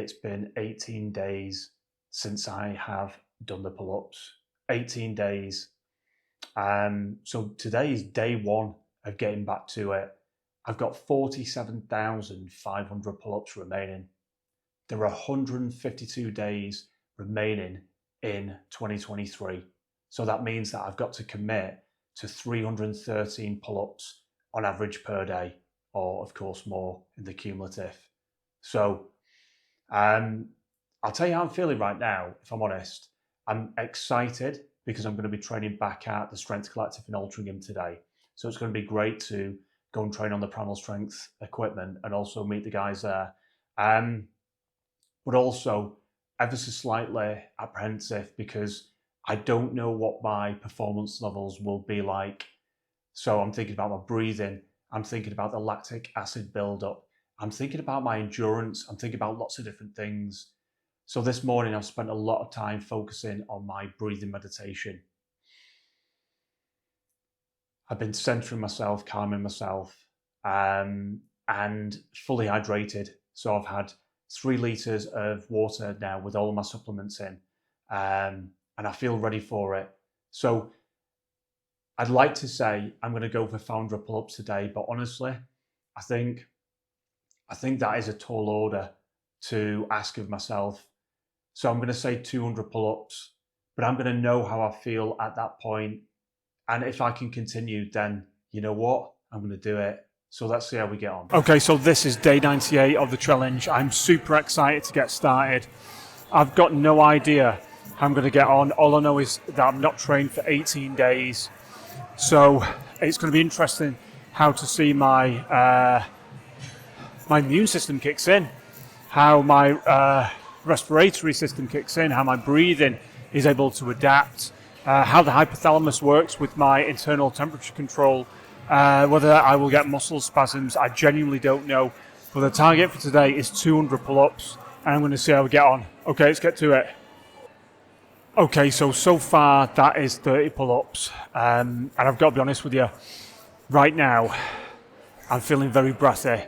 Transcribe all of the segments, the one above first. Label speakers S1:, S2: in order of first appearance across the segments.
S1: it's been 18 days since I have done the pull-ups. 18 days. So today is day one of getting back to it. I've got 47,500 pull-ups remaining. There are 152 days remaining in 2023. So that means that I've got to commit to 313 pull-ups on average per day, or of course more in the cumulative. So I'll tell you how I'm feeling right now, if I'm honest. I'm excited because I'm going to be training back at the Strength Collective in Altrincham today. So it's going to be great to go and train on the primal strength equipment and also meet the guys there. But also ever so slightly apprehensive because I don't know what my performance levels will be like. So I'm thinking about my breathing. I'm thinking about the lactic acid buildup. I'm thinking about my endurance. I'm thinking about lots of different things. So this morning I've spent a lot of time focusing on my breathing meditation. I've been centering myself, calming myself, and fully hydrated. So I've had 3 litres of water now with all of my supplements in, and I feel ready for it. So I'd like to say I'm going to go for 500 pull-ups today, but honestly, I think that is a tall order to ask of myself. So I'm going to say 200 pull-ups, but I'm going to know how I feel at that point. And if I can continue, then you know what? I'm going to do it. So let's see how we get on. Okay, so this is day 98 of the challenge. I'm super excited to get started. I've got no idea how I'm going to get on. All I know is that I'm not trained for 18 days. So it's going to be interesting how to see my immune system kicks in, how my respiratory system kicks in, how my breathing is able to adapt, how the hypothalamus works with my internal temperature control, whether I will get muscle spasms, I genuinely don't know. But the target for today is 200 pull-ups, and I'm going to see how we get on. Okay, let's get to it. Okay, so far that is 30 pull-ups, and I've got to be honest with you, right now I'm feeling very breathy.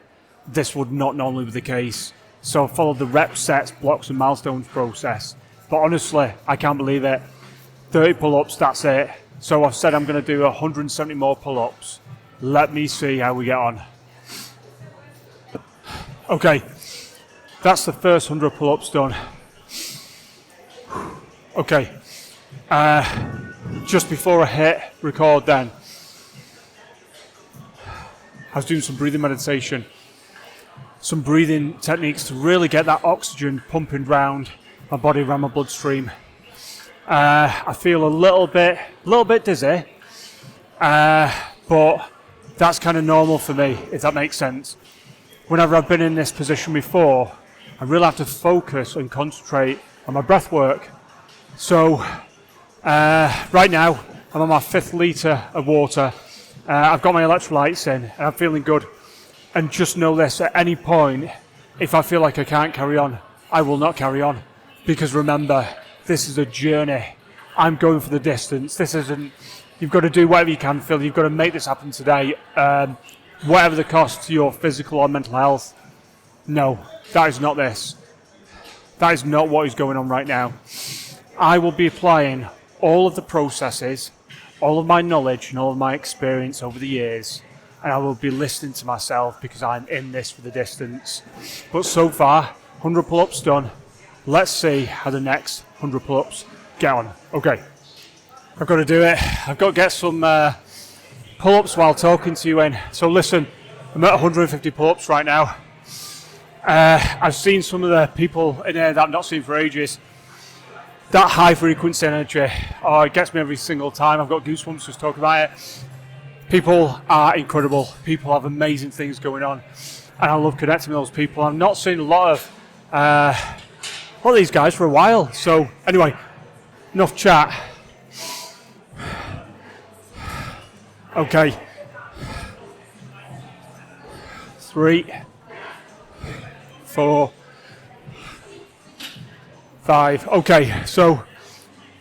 S1: This would not normally be the case. So I followed the reps, sets, blocks and milestones process. But honestly, I can't believe it. 30 pull-ups, that's it. So I've said I'm going to do 170 more pull-ups. Let me see how we get on. Okay, that's the first 100 pull-ups done. Okay, just before I hit record then, I was doing some breathing meditation. Some breathing techniques to really get that oxygen pumping round my body, around my bloodstream. I feel a little bit dizzy, but that's kind of normal for me, if that makes sense. Whenever I've been in this position before, I really have to focus and concentrate on my breath work. So right now, I'm on my 5th litre of water. I've got my electrolytes in, and I'm feeling good. And just know this, at any point, if I feel like I can't carry on, I will not carry on. Because remember, this is a journey. I'm going for the distance. This isn't, you've got to do whatever you can, Phil. You've got to make this happen today. Whatever the cost to your physical or mental health. No, that is not this. That is not what is going on right now. I will be applying all of the processes, all of my knowledge and all of my experience over the years, and I will be listening to myself because I'm in this for the distance. But so far, 100 pull-ups done. Let's see how the next 100 pull-ups get on. Okay, I've got to do it. I've got to get some pull-ups while talking to you in. So listen, I'm at 150 pull-ups right now. I've seen some of the people in here that I've not seen for ages. That high frequency energy, it gets me every single time. I've got goosebumps just talking about it. People are incredible. People have amazing things going on. And I love connecting with those people. I've not seen a lot of these guys for a while. So anyway, enough chat. Okay. 3, 4, 5. Okay, so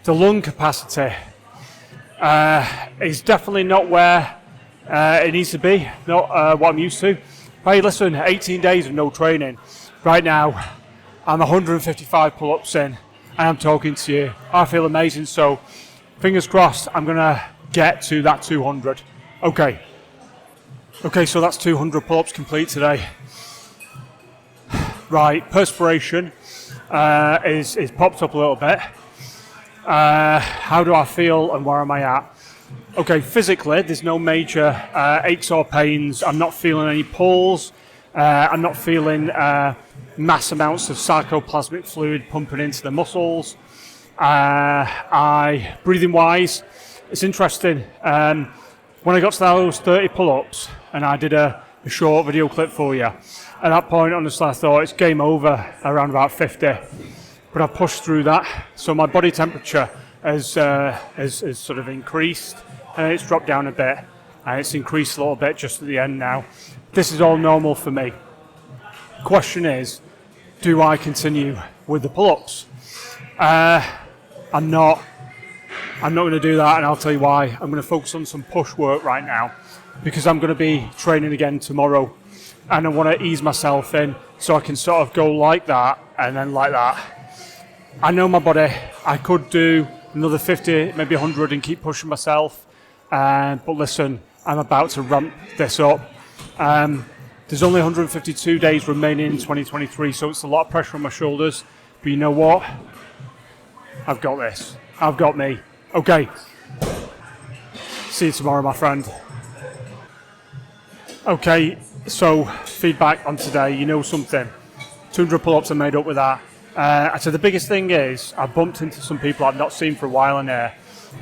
S1: the lung capacity is definitely not where it needs to be, not what I'm used to. Hey, listen, 18 days of no training. Right now, I'm 155 pull-ups in, and I'm talking to you. I feel amazing, so fingers crossed I'm going to get to that 200. Okay, so that's 200 pull-ups complete today. Right, perspiration is popped up a little bit. How do I feel and where am I at? Okay, physically, there's no major aches or pains. I'm not feeling any pulls. I'm not feeling mass amounts of sarcoplasmic fluid pumping into the muscles. Breathing wise, it's interesting. When I got to those 30 pull-ups and I did a short video clip for you, at that point, honestly, I thought it's game over around about 50. But I pushed through that, so my body temperature has sort of increased, and it's dropped down a bit, and it's increased a little bit just at the end now. This is all normal for me. Question is, do I continue with the pull-ups? I'm not going to do that, and I'll tell you why. I'm going to focus on some push work right now, because I'm going to be training again tomorrow, and I want to ease myself in so I can sort of go like that and then like that. I know my body. I could do another 50, maybe 100 and keep pushing myself. But listen, I'm about to ramp this up. There's only 152 days remaining in 2023, so it's a lot of pressure on my shoulders. But you know what? I've got this. I've got me. Okay. See you tomorrow, my friend. Okay, so feedback on today. You know something. 200 pull-ups are made up with that. I said the biggest thing is I bumped into some people I've not seen for a while in here,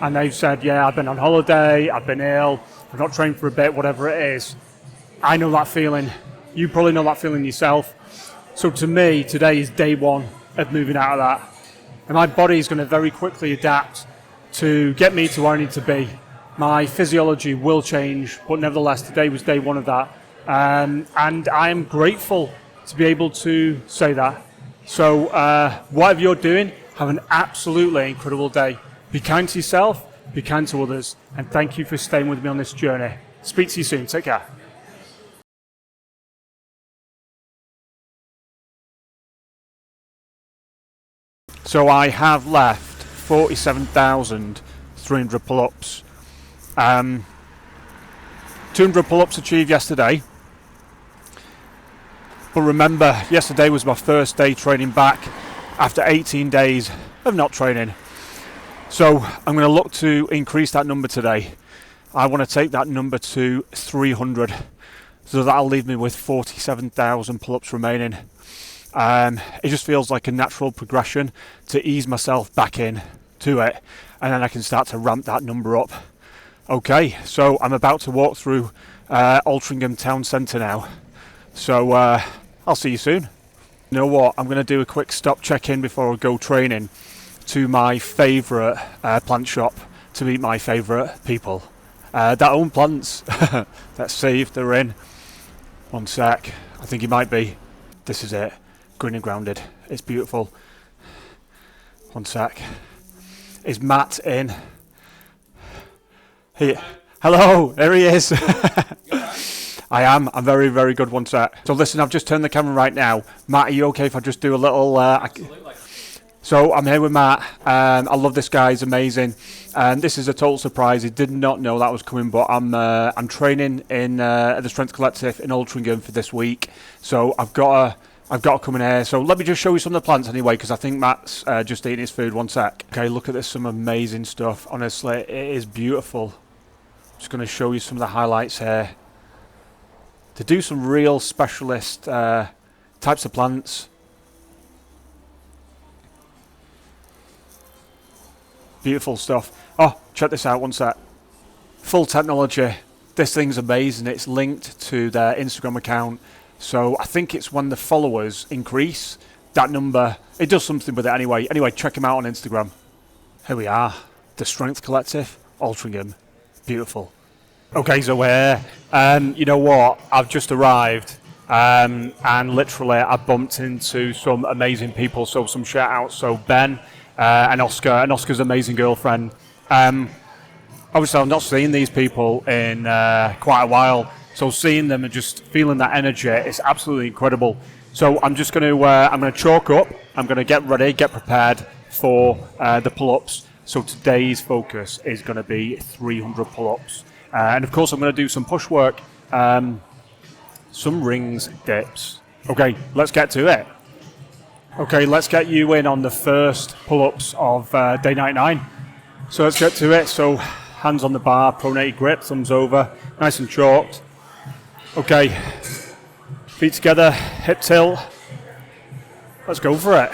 S1: and they've said, yeah, I've been on holiday, I've been ill, I've not trained for a bit, whatever it is. I know that feeling. You probably know that feeling yourself. So to me, today is day one of moving out of that. And my body is going to very quickly adapt to get me to where I need to be. My physiology will change, but nevertheless, today was day one of that. And I am grateful to be able to say that. So whatever you're doing, have an absolutely incredible day. Be kind to yourself, be kind to others, and thank you for staying with me on this journey. Speak to you soon. Take care. So I have left 47,300 pull-ups. 200 pull-ups achieved yesterday. But remember, yesterday was my first day training back after 18 days of not training. So I'm going to look to increase that number today. I want to take that number to 300. So that'll leave me with 47,000 pull-ups remaining. It just feels like a natural progression to ease myself back in to it, and then I can start to ramp that number up. Okay, so I'm about to walk through Altrincham Town Centre now. So I'll see you soon. You know what? I'm going to do a quick stop check-in before I go training to my favourite plant shop to meet my favourite people that own plants. Let's see if they're in. One sec. I think he might be. This is it. Green and grounded. It's beautiful. One sec. Is Matt in? Here. Hello. There he is. I am. I'm very, very good. One sec. So listen, I've just turned the camera right now. Matt, are you okay if I just do a little...
S2: Absolutely.
S1: So I'm here with Matt. I love this guy. He's amazing. This is a total surprise. He did not know that was coming, but I'm training in at the Strength Collective in Altrincham for this week. So I've got to come in here. So let me just show you some of the plants anyway, because I think Matt's just eating his food. One sec. Okay, look at this. Some amazing stuff. Honestly, it is beautiful. Just going to show you some of the highlights here. To do some real specialist types of plants. Beautiful stuff. Oh, check this out. One sec. Full technology. This thing's amazing. It's linked to their Instagram account. So I think it's when the followers increase, that number, it does something with it anyway. Anyway, check them out on Instagram. Here we are. The Strength Collective, Altrincham. Beautiful. Okay, so we're here. You know what? I've just arrived. And literally I bumped into some amazing people. So some shout outs. So Ben and Oscar, and Oscar's amazing girlfriend. Obviously I've not seen these people in quite a while. So seeing them and just feeling that energy, it's absolutely incredible. So I'm just going to chalk up. I'm going to get ready, get prepared for the pull-ups. So today's focus is going to be 300 pull-ups. And of course I'm going to do some push work, some rings, dips. Okay, let's get to it. Okay, let's get you in on the first pull-ups of day 99. So let's get to it. So hands on the bar, pronated grip, thumbs over, nice and chalked. Okay, feet together, hip tilt. Let's go for it.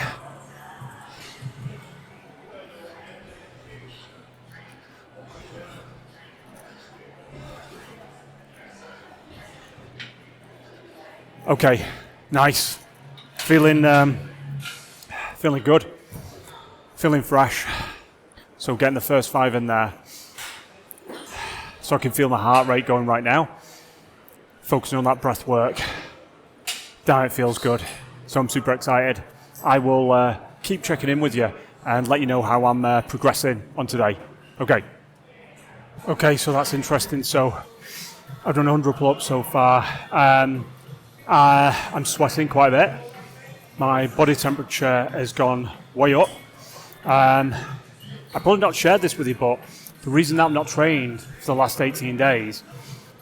S1: Okay, nice. Feeling good. Feeling fresh. So getting the first 5 in there. So I can feel my heart rate going right now. Focusing on that breath work. Damn, it feels good. So I'm super excited. I will keep checking in with you and let you know how I'm progressing on today. Okay. Okay, so that's interesting. So I've done 100 pull-ups so far. I'm sweating quite a bit. My body temperature has gone way up. I've probably not shared this with you, but the reason that I'm not trained for the last 18 days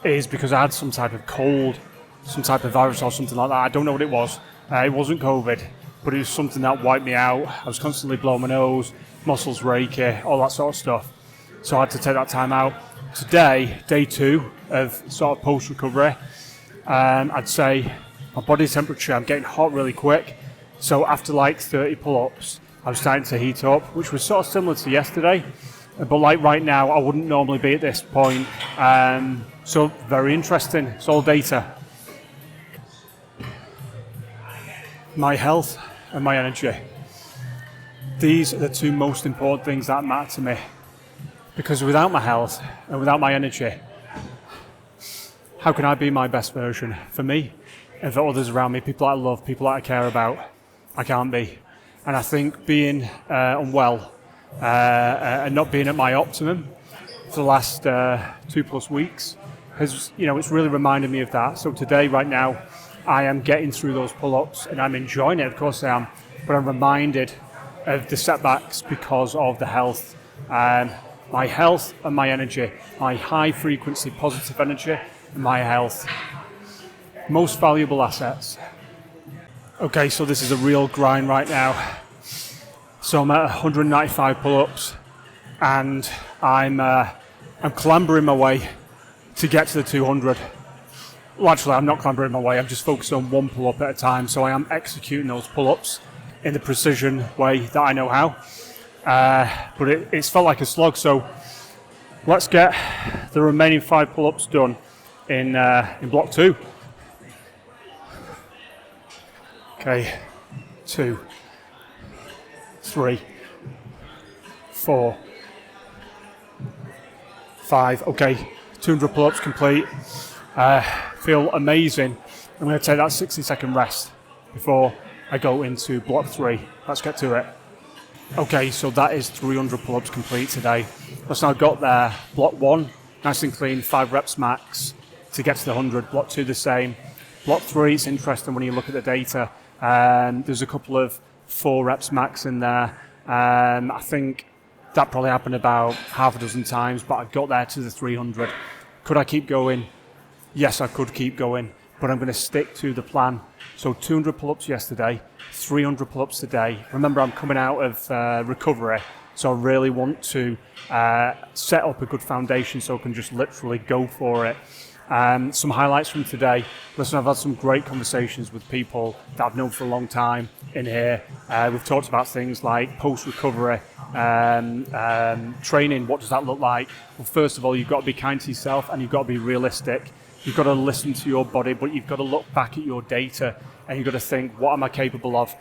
S1: is because I had some type of cold, some type of virus or something like that. I don't know what it was. It wasn't COVID, but it was something that wiped me out. I was constantly blowing my nose, muscles were achy, all that sort of stuff. So I had to take that time out. Today, day 2 of sort of post-recovery, I'd say my body temperature, I'm getting hot really quick. So after like 30 pull-ups, I'm starting to heat up, which was sort of similar to yesterday. But like right now, I wouldn't normally be at this point. So very interesting. It's all data. My health and my energy. These are the 2 most important things that matter to me. Because without my health and without my energy, how can I be my best version for me and for others around me, people that I love, people that I care about? I can't be. And I think being unwell and not being at my optimum for the last 2+ weeks has, it's really reminded me of that. So today, right now, I am getting through those pull-ups and I'm enjoying it, of course I am, but I'm reminded of the setbacks because of the health. My health and my energy, my high frequency positive energy and my health. Most valuable assets. Okay, so this is a real grind right now. So I'm at 195 pull-ups and I'm clambering my way to get to the 200. Well, actually, I'm not clambering my way. I'm just focused on 1 pull-up at a time. So I am executing those pull-ups in the precision way that I know how. But it's felt like a slog. So let's get the remaining 5 pull-ups done in block 2. Okay, 2, 3, 4, 5. Okay, 200 pull-ups complete. Feel amazing. I'm going to take that 60-second rest before I go into block 3. Let's get to it. Okay, so that is 300 pull-ups complete today. Let's now got there. Block 1, nice and clean, 5 reps max to get to the 100. Block 2 the same. Block 3, it's interesting when you look at the data. There's a couple of 4 reps max in there. I think that probably happened about half a dozen times, but I got there to the 300. Could I keep going? Yes, I could keep going, but I'm going to stick to the plan. So 200 pull-ups yesterday, 300 pull-ups today. Remember, I'm coming out of recovery, so I really want to set up a good foundation so I can just literally go for it. Some highlights from today. Listen, I've had some great conversations with people that I've known for a long time in here. We've talked about things like post-recovery, training. What does that look like? Well, first of all, you've got to be kind to yourself and you've got to be realistic. You've got to listen to your body, but you've got to look back at your data and you've got to think, what am I capable of?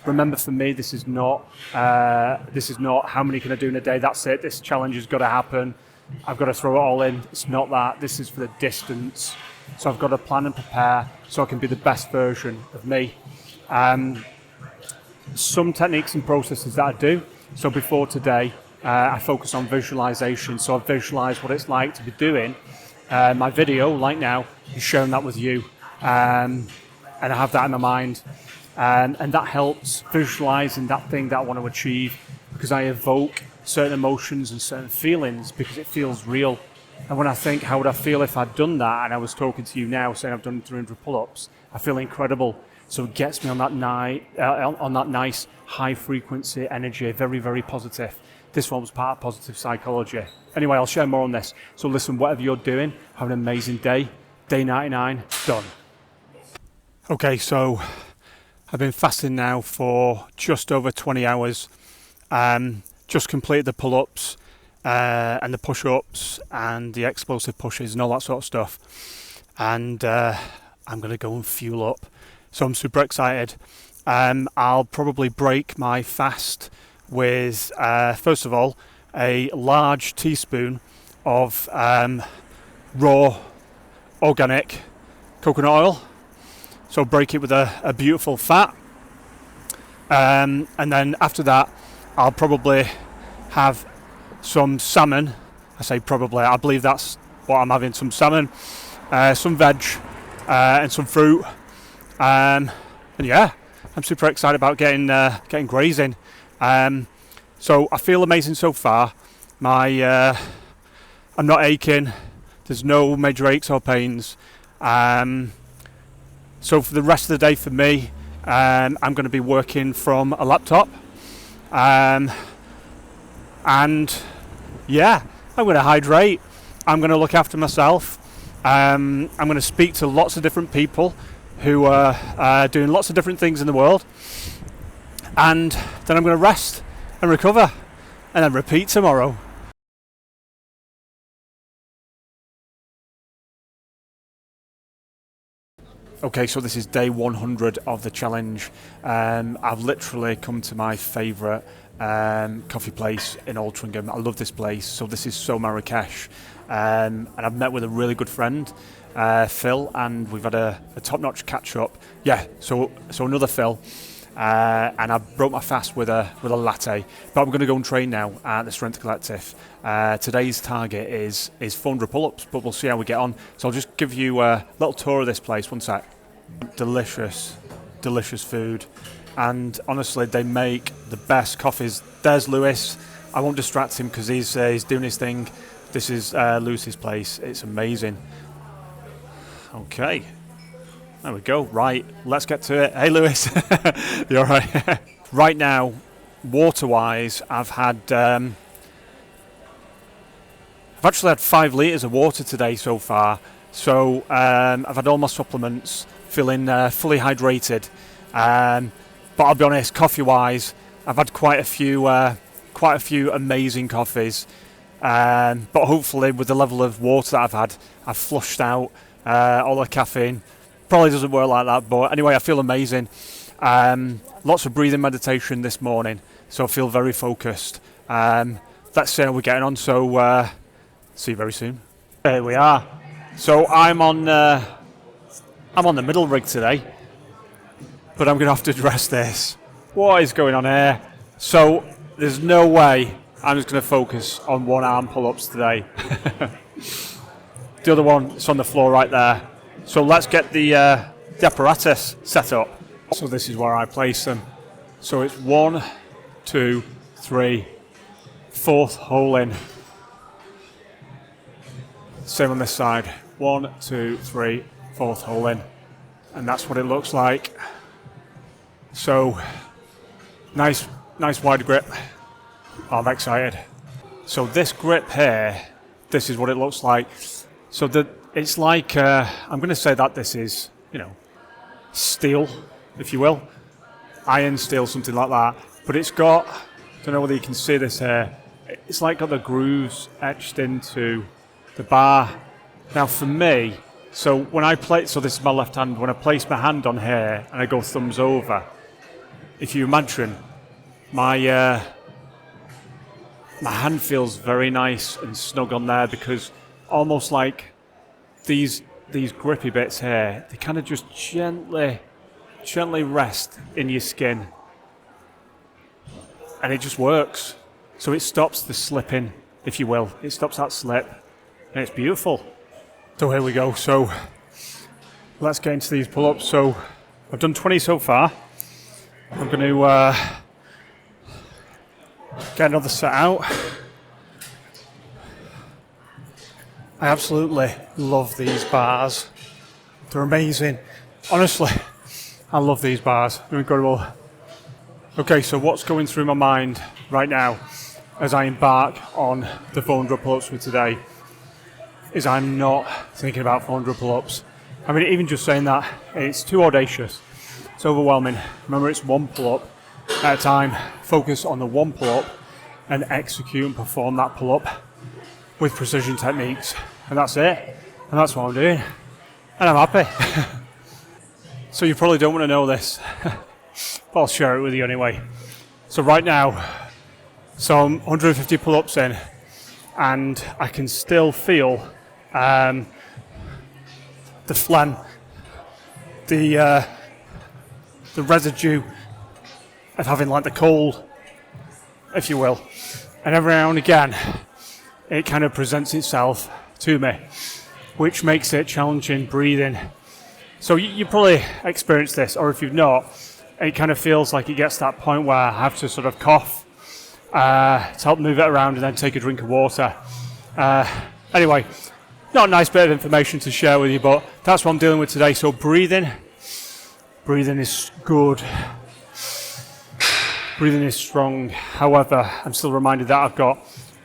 S1: Remember, for me, this is not how many can I do in a day. That's it. This challenge has got to happen. I've got to throw it all in. It's not that. This is for the distance. So I've got to plan and prepare so I can be the best version of me. Some techniques and processes that I do. So before today, I focus on visualization. So I visualize what it's like to be doing. My video, like now, is sharing that with you. and I have that in my mind. And that helps visualizing that thing that I want to achieve, because I evoke certain emotions and certain feelings because it feels real. And when I think, how would I feel if I'd done that, and I was talking to you now saying I've done 300 pull-ups, I feel incredible. So it gets me on that nice high frequency energy, very, very positive. This one was part of positive psychology. Anyway, I'll share more on this. So listen, whatever you're doing, have an amazing day. Day 99, done. Okay, so I've been fasting now for just over 20 hours. Just completed the pull-ups and the push-ups and the explosive pushes and all that sort of stuff. And I'm going to go and fuel up. So I'm super excited. I'll probably break my fast with, first of all, a large teaspoon of raw organic coconut oil. So break it with a beautiful fat. And then after that, I'll probably have some salmon. I say probably, I believe that's what I'm having, some salmon, some veg, and some fruit. And yeah, I'm super excited about getting grazing. So I feel amazing so far. I'm not aching. There's no major aches or pains. So for the rest of the day for me, I'm going to be working from a laptop. And yeah, I'm going to hydrate. I'm going to look after myself. I'm going to speak to lots of different people who are doing lots of different things in the world. And then I'm going to rest and recover and then repeat tomorrow. Okay, so this is day 100 of the challenge. I've literally come to my favourite coffee place in Altrincham. I love this place. So this is So Marrakesh. And I've met with a really good friend, Phil, and we've had a top-notch catch-up. Yeah, so another Phil. And I broke my fast with a latte. But I'm going to go and train now at the Strength Collective. Today's target is 400 pull-ups, but we'll see how we get on. So I'll just give you a little tour of this place. One sec. Delicious food. And honestly, they make the best coffees. There's Lewis. I won't distract him because he's doing his thing. This is Lewis's place. It's amazing. Okay. There we go. Right, let's get to it. Hey, Lewis. You all right? Right now, water-wise, I've actually had 5 litres of water today so far. So I've had all my supplements, feeling fully hydrated. But I'll be honest, coffee-wise, I've had quite a few amazing coffees. But hopefully, with the level of water that I've had, I've flushed out all the caffeine. Probably doesn't work like that, but anyway, I feel amazing. Lots of breathing meditation this morning, so I feel very focused. Let's see how we're getting on. So see you very soon. Here we are. So I'm on the middle rig today, but I'm going to have to address this. What is going on here? So there's no way I'm just going to focus on one arm pull-ups today. The other one is on the floor right there. So let's get the apparatus set up. So this is where I place them. So it's 1, 2, 3, 4th hole in. Same on this side. 1, 2, 3, 4th hole in. And that's what it looks like. So nice wide grip. I'm excited. So this grip here, this is what it looks like. So it's like, I'm going to say that this is, steel, if you will. Iron steel, something like that. But it's got, I don't know whether you can see this here, it's like got the grooves etched into the bar. Now for me, so when I play, so this is my left hand, when I place my hand on here and I go thumbs over, if you imagine, my hand feels very nice and snug on there, because almost like these grippy bits here, they kind of just gently rest in your skin, and it just works. So it stops the slipping, if you will. It stops that slip, and it's beautiful. So here we go. So let's get into these pull-ups. So
S2: I've done 20 so far. I'm going to get another set out. I absolutely love these bars. They're amazing. Honestly, I love these bars. They're incredible. Okay, so what's going through my mind right now as I embark on the 400 pull-ups for today is I'm not thinking about 400 pull-ups. I mean, even just saying that, it's too audacious. It's overwhelming. Remember, it's one pull-up at a time. Focus on the one pull-up and execute and perform that pull-up with precision techniques. And that's it. And that's what I'm doing. And I'm happy. So you probably don't want to know this, but I'll share it with you anyway. So right now, so I'm 150 pull-ups in, and I can still feel the phlegm, the residue of having like the cold, if you will. And every now and again, it kind of presents itself to me, which makes it challenging breathing. So you probably experienced this, or if you've not, it kind of feels like it gets to that point where I have to sort of cough to help move it around and then take a drink of water. Anyway, not a nice bit of information to share with you, but that's what I'm dealing with today. So breathing is good. Breathing is strong. However, I'm still reminded that I've got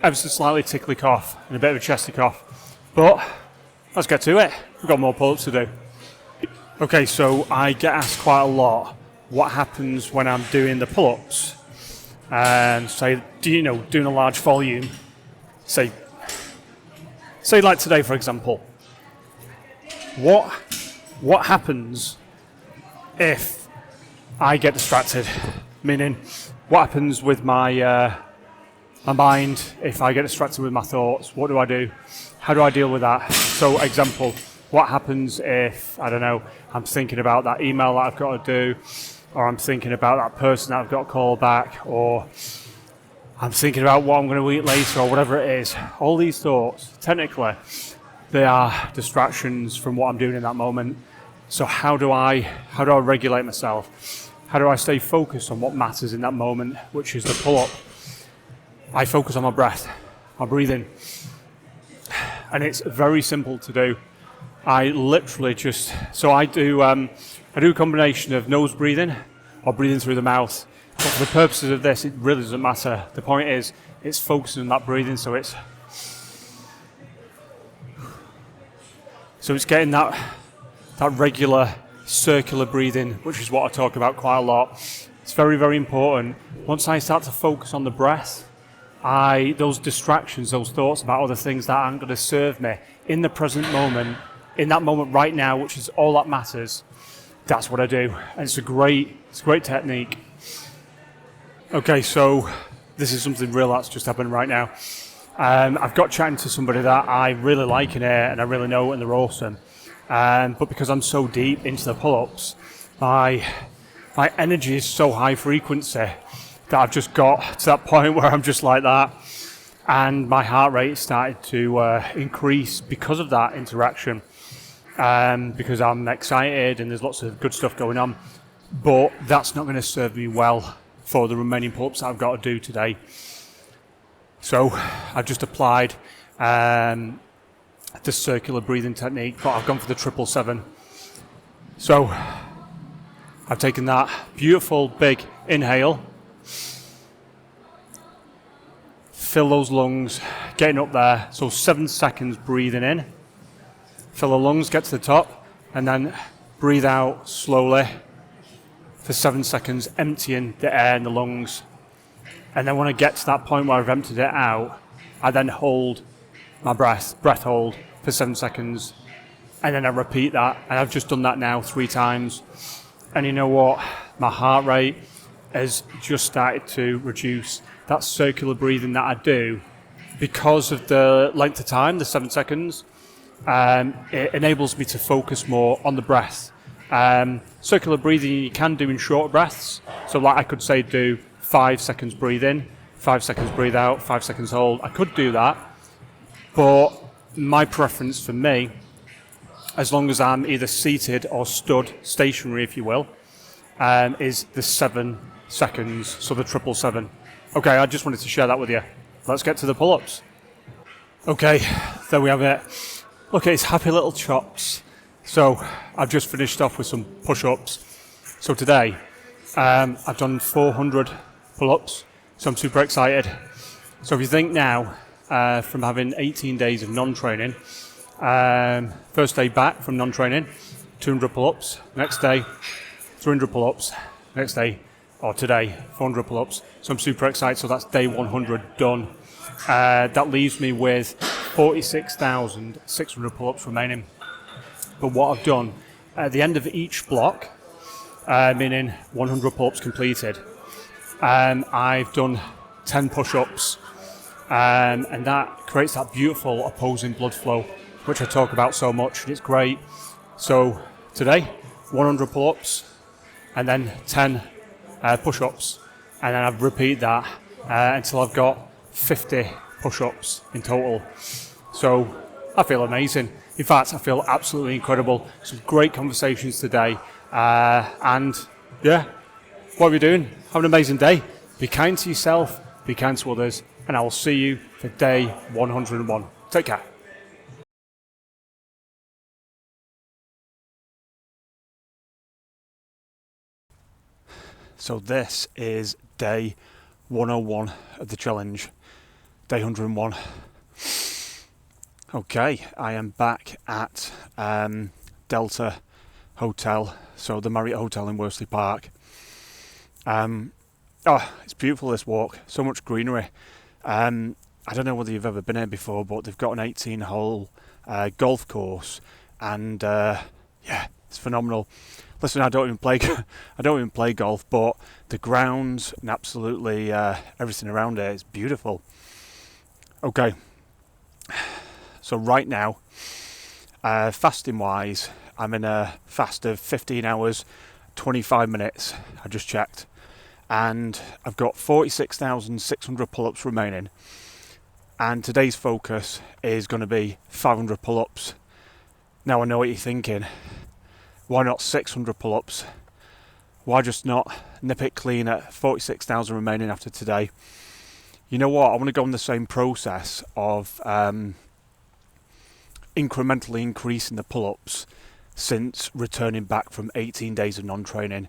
S2: ever so slightly tickly cough and a bit of a chesty cough. But let's get to it. We've got more pull-ups to do. Okay, so I get asked quite a lot what happens when I'm doing the pull-ups. And say, doing a large volume, say like today, for example. What happens if I get distracted? Meaning, what happens with my mind if I get distracted with my thoughts? What do I do? How do I deal with that? So, example, what happens if, I don't know, I'm thinking about that email that I've got to do, or I'm thinking about that person that I've got to call back, or I'm thinking about what I'm going to eat later, or whatever it is. All these thoughts, technically, they are distractions from what I'm doing in that moment. So how do I regulate myself? How do I stay focused on what matters in that moment, which is the pull-up? I focus on my breath, my breathing. And it's very simple to do. I literally just, I do a combination of nose breathing or breathing through the mouth. But for the purposes of this, it really doesn't matter. The point is, it's focusing on that breathing, so it's getting that regular circular breathing, which is what I talk about quite a lot. It's very, very important. Once I start to focus on the breath, those distractions, those thoughts about other things that aren't going to serve me in the present moment, in that moment right now, which is all that matters, that's what I do. And it's a great technique. Okay, so this is something real that's just happened right now. I've got chatting to somebody that I really like in here and I really know and they're awesome. But because I'm so deep into the pull-ups, my energy is so high frequency that I've just got to that point where I'm just like that. And my heart rate started to increase because of that interaction. Because I'm excited and there's lots of good stuff going on. But that's not going to serve me well for the remaining pull-ups that I've got to do today. So I've just applied the circular breathing technique, but I've gone for the 777. So I've taken that beautiful big inhale, fill those lungs, getting up there. So 7 seconds breathing in, fill the lungs, get to the top, and then breathe out slowly for 7 seconds, emptying the air in the lungs. And then when I get to that point where I've emptied it out, I then hold my breath hold for 7 seconds, and then I repeat that. And I've just done that now 3 times. And you know what? My heart rate has just started to reduce. That circular breathing that I do, because of the length of time, the 7 seconds, it enables me to focus more on the breath. Circular breathing you can do in short breaths. So like I could say do 5 seconds breathe in, 5 seconds breathe out, 5 seconds hold. I could do that, but my preference for me as long as I'm either seated or stood, stationary if you will, is the 7 seconds, so the 777. Okay, I just wanted to share that with you. Let's get to the pull-ups. Okay, there we have it. Look at his happy little chops. So I've just finished off with some push-ups. So today, I've done 400 pull-ups, so I'm super excited. So if you think now, from having 18 days of non-training, first day back from non-training, 200 pull-ups, next day 300 pull-ups, next day, or today, 400 pull-ups. So I'm super excited, so that's day 100 done. That leaves me with 46,600 pull-ups remaining. But what I've done, at the end of each block, meaning 100 pull-ups completed, I've done 10 push-ups, and that creates that beautiful opposing blood flow, which I talk about so much, and it's great. So today, 100 pull-ups, and then 10 push-ups, and then I've repeated that until I've got 50 push-ups in total. So I feel amazing. In fact, I feel absolutely incredible. Some great conversations today, and yeah, what are we doing? Have an amazing day. Be kind to yourself, be kind to others, and I will see you for day 101. Take care. So this is day 101 of the challenge, day 101. Okay, I am back at Delta Hotel, so the Marriott Hotel in Worsley Park. It's beautiful, this walk, so much greenery. I don't know whether you've ever been here before, but they've got an 18-hole golf course, and it's phenomenal. Listen, I don't even play golf, but the grounds and absolutely everything around it is beautiful. Okay, so right now, fasting wise, I'm in a fast of 15 hours, 25 minutes. I just checked, and I've got 46,600 pull-ups remaining. And today's focus is going to be 500 pull-ups. Now I know what you're thinking. Why not 600 pull-ups? Why just not nip it clean at 46,000 remaining after today? You know what? I want to go on the same process of incrementally increasing the pull-ups since returning back from 18 days of non-training.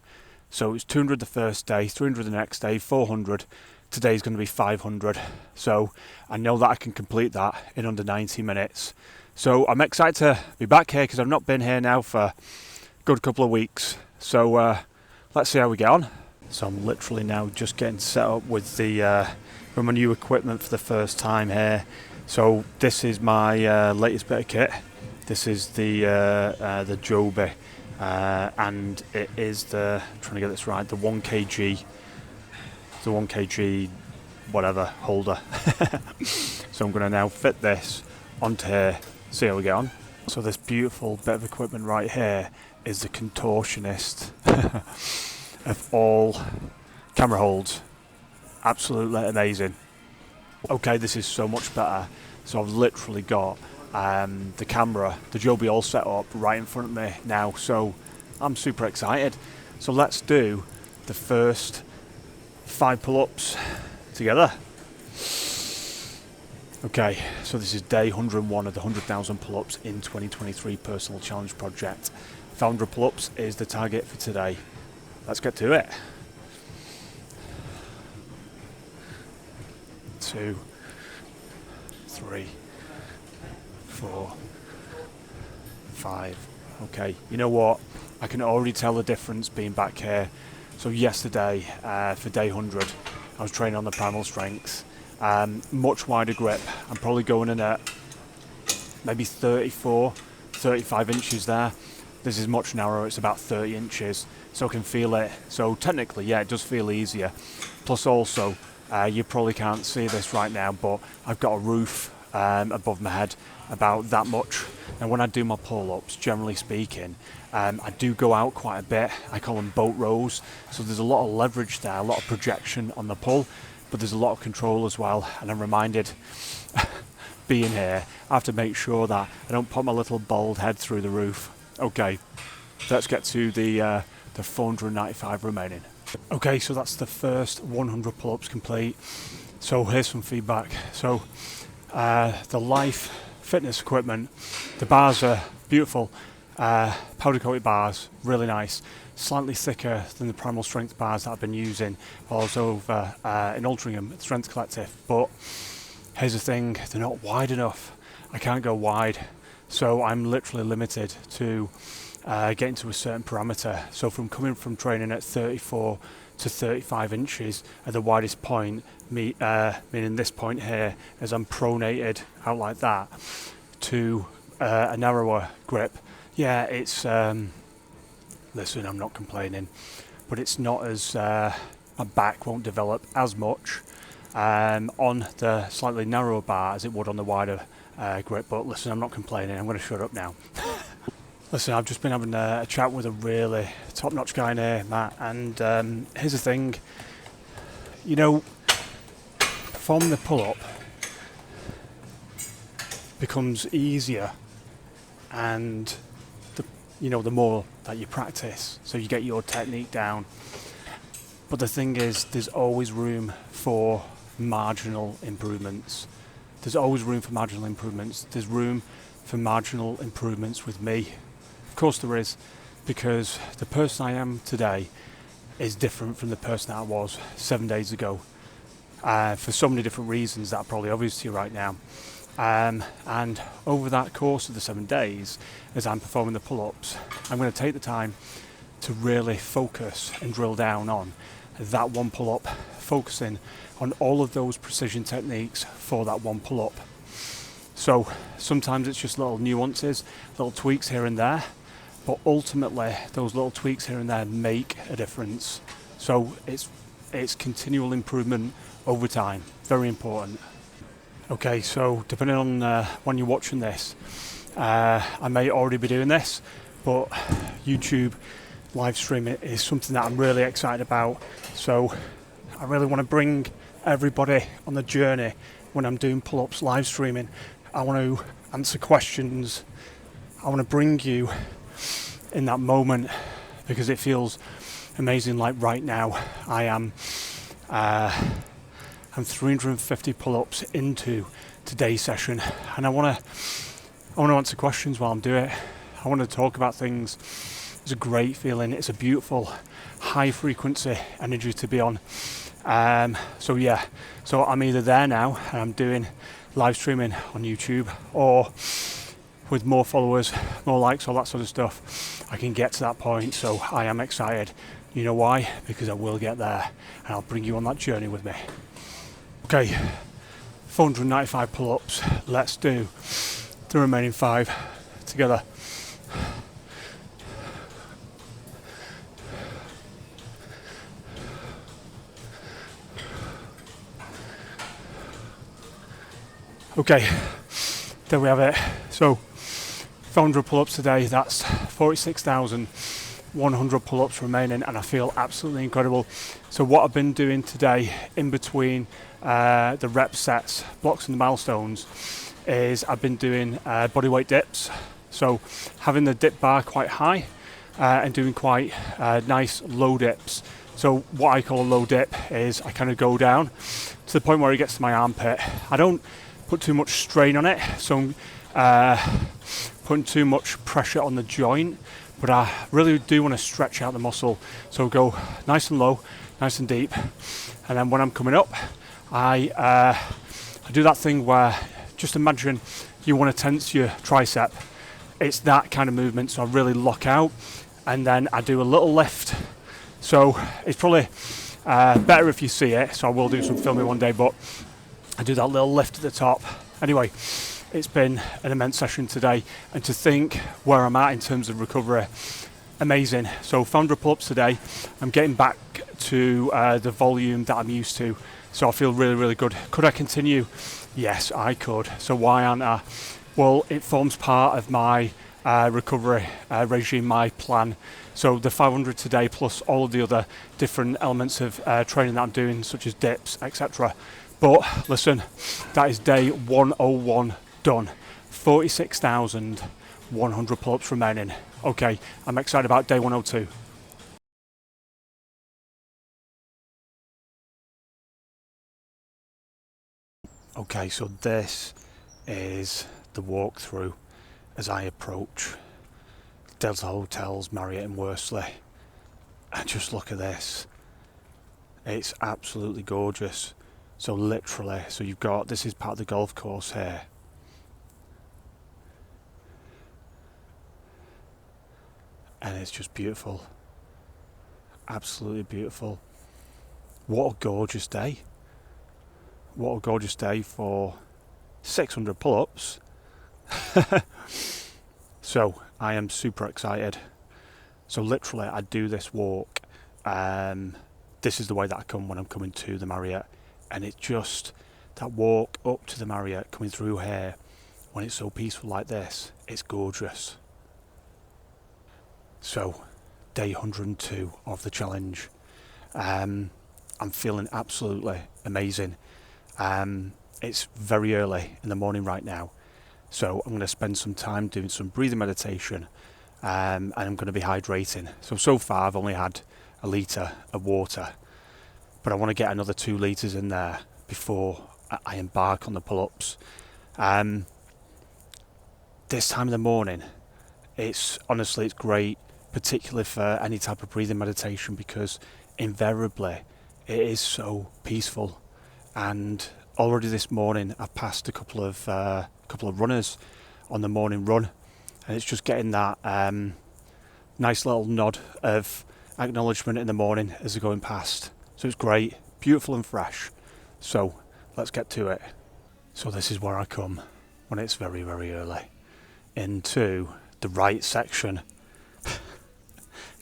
S2: So it's 200 the first day, 300 the next day, 400. Today's going to be 500. So I know that I can complete that in under 90 minutes. So I'm excited to be back here because I've not been here now for a good couple of weeks. So let's see how we get on. So I'm literally now just getting set up with with my new equipment for the first time here. So this is my latest bit of kit. This is the Joby, and it is the, I'm trying to get this right, the 1kg, whatever holder. So I'm going to now fit this onto here, see how we get on. So this beautiful bit of equipment right here is the contortionist of all camera holds. Absolutely amazing. Okay, this is so much better. So I've literally got the camera, the Joby all set up right in front of me now. So I'm super excited. So let's do the first 5 pull-ups together. Okay, so this is day 101 of the 100,000 pull-ups in 2023 personal challenge project. 500 pull-ups is the target for today. Let's get to it. 2, 3, 4, 5. Okay, you know what? I can already tell the difference being back here. So yesterday, for day 100, I was training on the primal strength. Much wider grip. I'm probably going in at maybe 34, 35 inches there. This is much narrower, it's about 30 inches, so I can feel it. So technically, yeah, it does feel easier. Plus also, you probably can't see this right now, but I've got a roof above my head about that much. And when I do my pull-ups, generally speaking, I do go out quite a bit. I call them boat rows. So there's a lot of leverage there, a lot of projection on the pull, but there's a lot of control as well. And I'm reminded, being here, I have to make sure that I don't pop my little bald head through the roof. Okay, let's get to the 495 remaining. Okay, so that's the first 100 pull-ups complete. So here's some feedback. So the Life fitness equipment, the bars are beautiful, powder coated bars, really nice, slightly thicker than the Primal Strength bars that I've been using also over in Altrincham Strength Collective. But here's the thing, they're not wide enough. I can't go wide, so I'm literally limited to getting to a certain parameter. So from coming from training at 34 to 35 inches at the widest point, meaning this point here, as I'm pronated out like that, to a narrower grip. Yeah, it's listen, I'm not complaining, but it's not as my back won't develop as much on the slightly narrower bar as it would on the wider grip. But listen, I'm not complaining. I'm going to shut up now. Listen, I've just been having a chat with a really top-notch guy here, Matt, and here's the thing. You know, performing the pull-up becomes easier, and the more that you practice, so you get your technique down. But the thing is, there's always room for marginal improvements. There's always room for marginal improvements. There's room for marginal improvements with me. Of course there is, because the person I am today is different from the person that I was 7 days ago, for so many different reasons that are probably obvious to you right now. And over that course of the 7 days, as I'm performing the pull-ups, I'm going to take the time to really focus and drill down on that one pull-up, focusing on all of those precision techniques for that one pull-up. So sometimes it's just little nuances, little tweaks here and there, but ultimately those little tweaks here and there make a difference. So it's continual improvement over time, very important. Okay, so depending on when you're watching this, I may already be doing this, but YouTube live streaming is something that I'm really excited about. So I really want to bring everybody on the journey when I'm doing pull-ups live streaming. I want to answer questions. I want to bring you in that moment, because it feels amazing. Like right now, I'm 350 pull-ups into today's session, and I want to answer questions while I'm doing it. I want to talk about things. It's a great feeling. It's a beautiful, high frequency energy to be on. So I'm either there now and I'm doing live streaming on YouTube, or with more followers, more likes, all that sort of stuff, I can get to that point. So I am excited. You know why? Because I will get there, and I'll bring you on that journey with me. Okay, 495 pull-ups. Let's do the remaining 5 together. Okay, there we have it. So 400 pull-ups today, that's 46,100 pull-ups remaining, and I feel absolutely incredible. So what I've been doing today in between the rep sets, blocks and the milestones, is I've been doing bodyweight dips. So having the dip bar quite high and doing quite nice low dips. So what I call a low dip is I kind of go down to the point where it gets to my armpit. I don't put too much strain on it, so I'm putting too much pressure on the joint, but I really do want to stretch out the muscle. So go nice and low, nice and deep, and then when I'm coming up, I do that thing where, just imagine you want to tense your tricep. It's that kind of movement, so I really lock out, and then I do a little lift. So it's probably better if you see it, so I will do some filming one day, but I do that little lift at the top. Anyway, it's been an immense session today, and to think where I'm at in terms of recovery, amazing. So 400 pull-ups today, I'm getting back to the volume that I'm used to, so I feel really, really good. Could I continue? Yes, I could. So why aren't I? Well, it forms part of my recovery regime, my plan. So the 500 today, plus all of the other different elements of training that I'm doing, such as dips, etc. But listen, that is day 101 done. 46,100 pull-ups remaining. Okay, I'm excited about day 102. Okay, so this is the walkthrough as I approach Delta Hotels, Marriott in Worsley. And just look at this. It's absolutely gorgeous. So literally, so you've got, this is part of the golf course here. And it's just beautiful. Absolutely beautiful. What a gorgeous day. What a gorgeous day for 600 pull-ups. So I am super excited. So literally I do this walk. This is the way that I come when I'm coming to the Marriott. And it's just that walk up to the Marriott, coming through here, when it's so peaceful like this, it's gorgeous. So day 102 of the challenge. I'm feeling absolutely amazing. It's very early in the morning right now, so I'm going to spend some time doing some breathing meditation, and I'm going to be hydrating. So far I've only had a litre of water, but I want to get another 2 litres in there before I embark on the pull-ups. This time in the morning, it's great, particularly for any type of breathing meditation, because invariably it is so peaceful. And already this morning I've passed a couple of runners on the morning run, and it's just getting that nice little nod of acknowledgement in the morning as they're going past. So it's great, beautiful and fresh. So let's get to it. So this is where I come when it's very, very early, into the right section.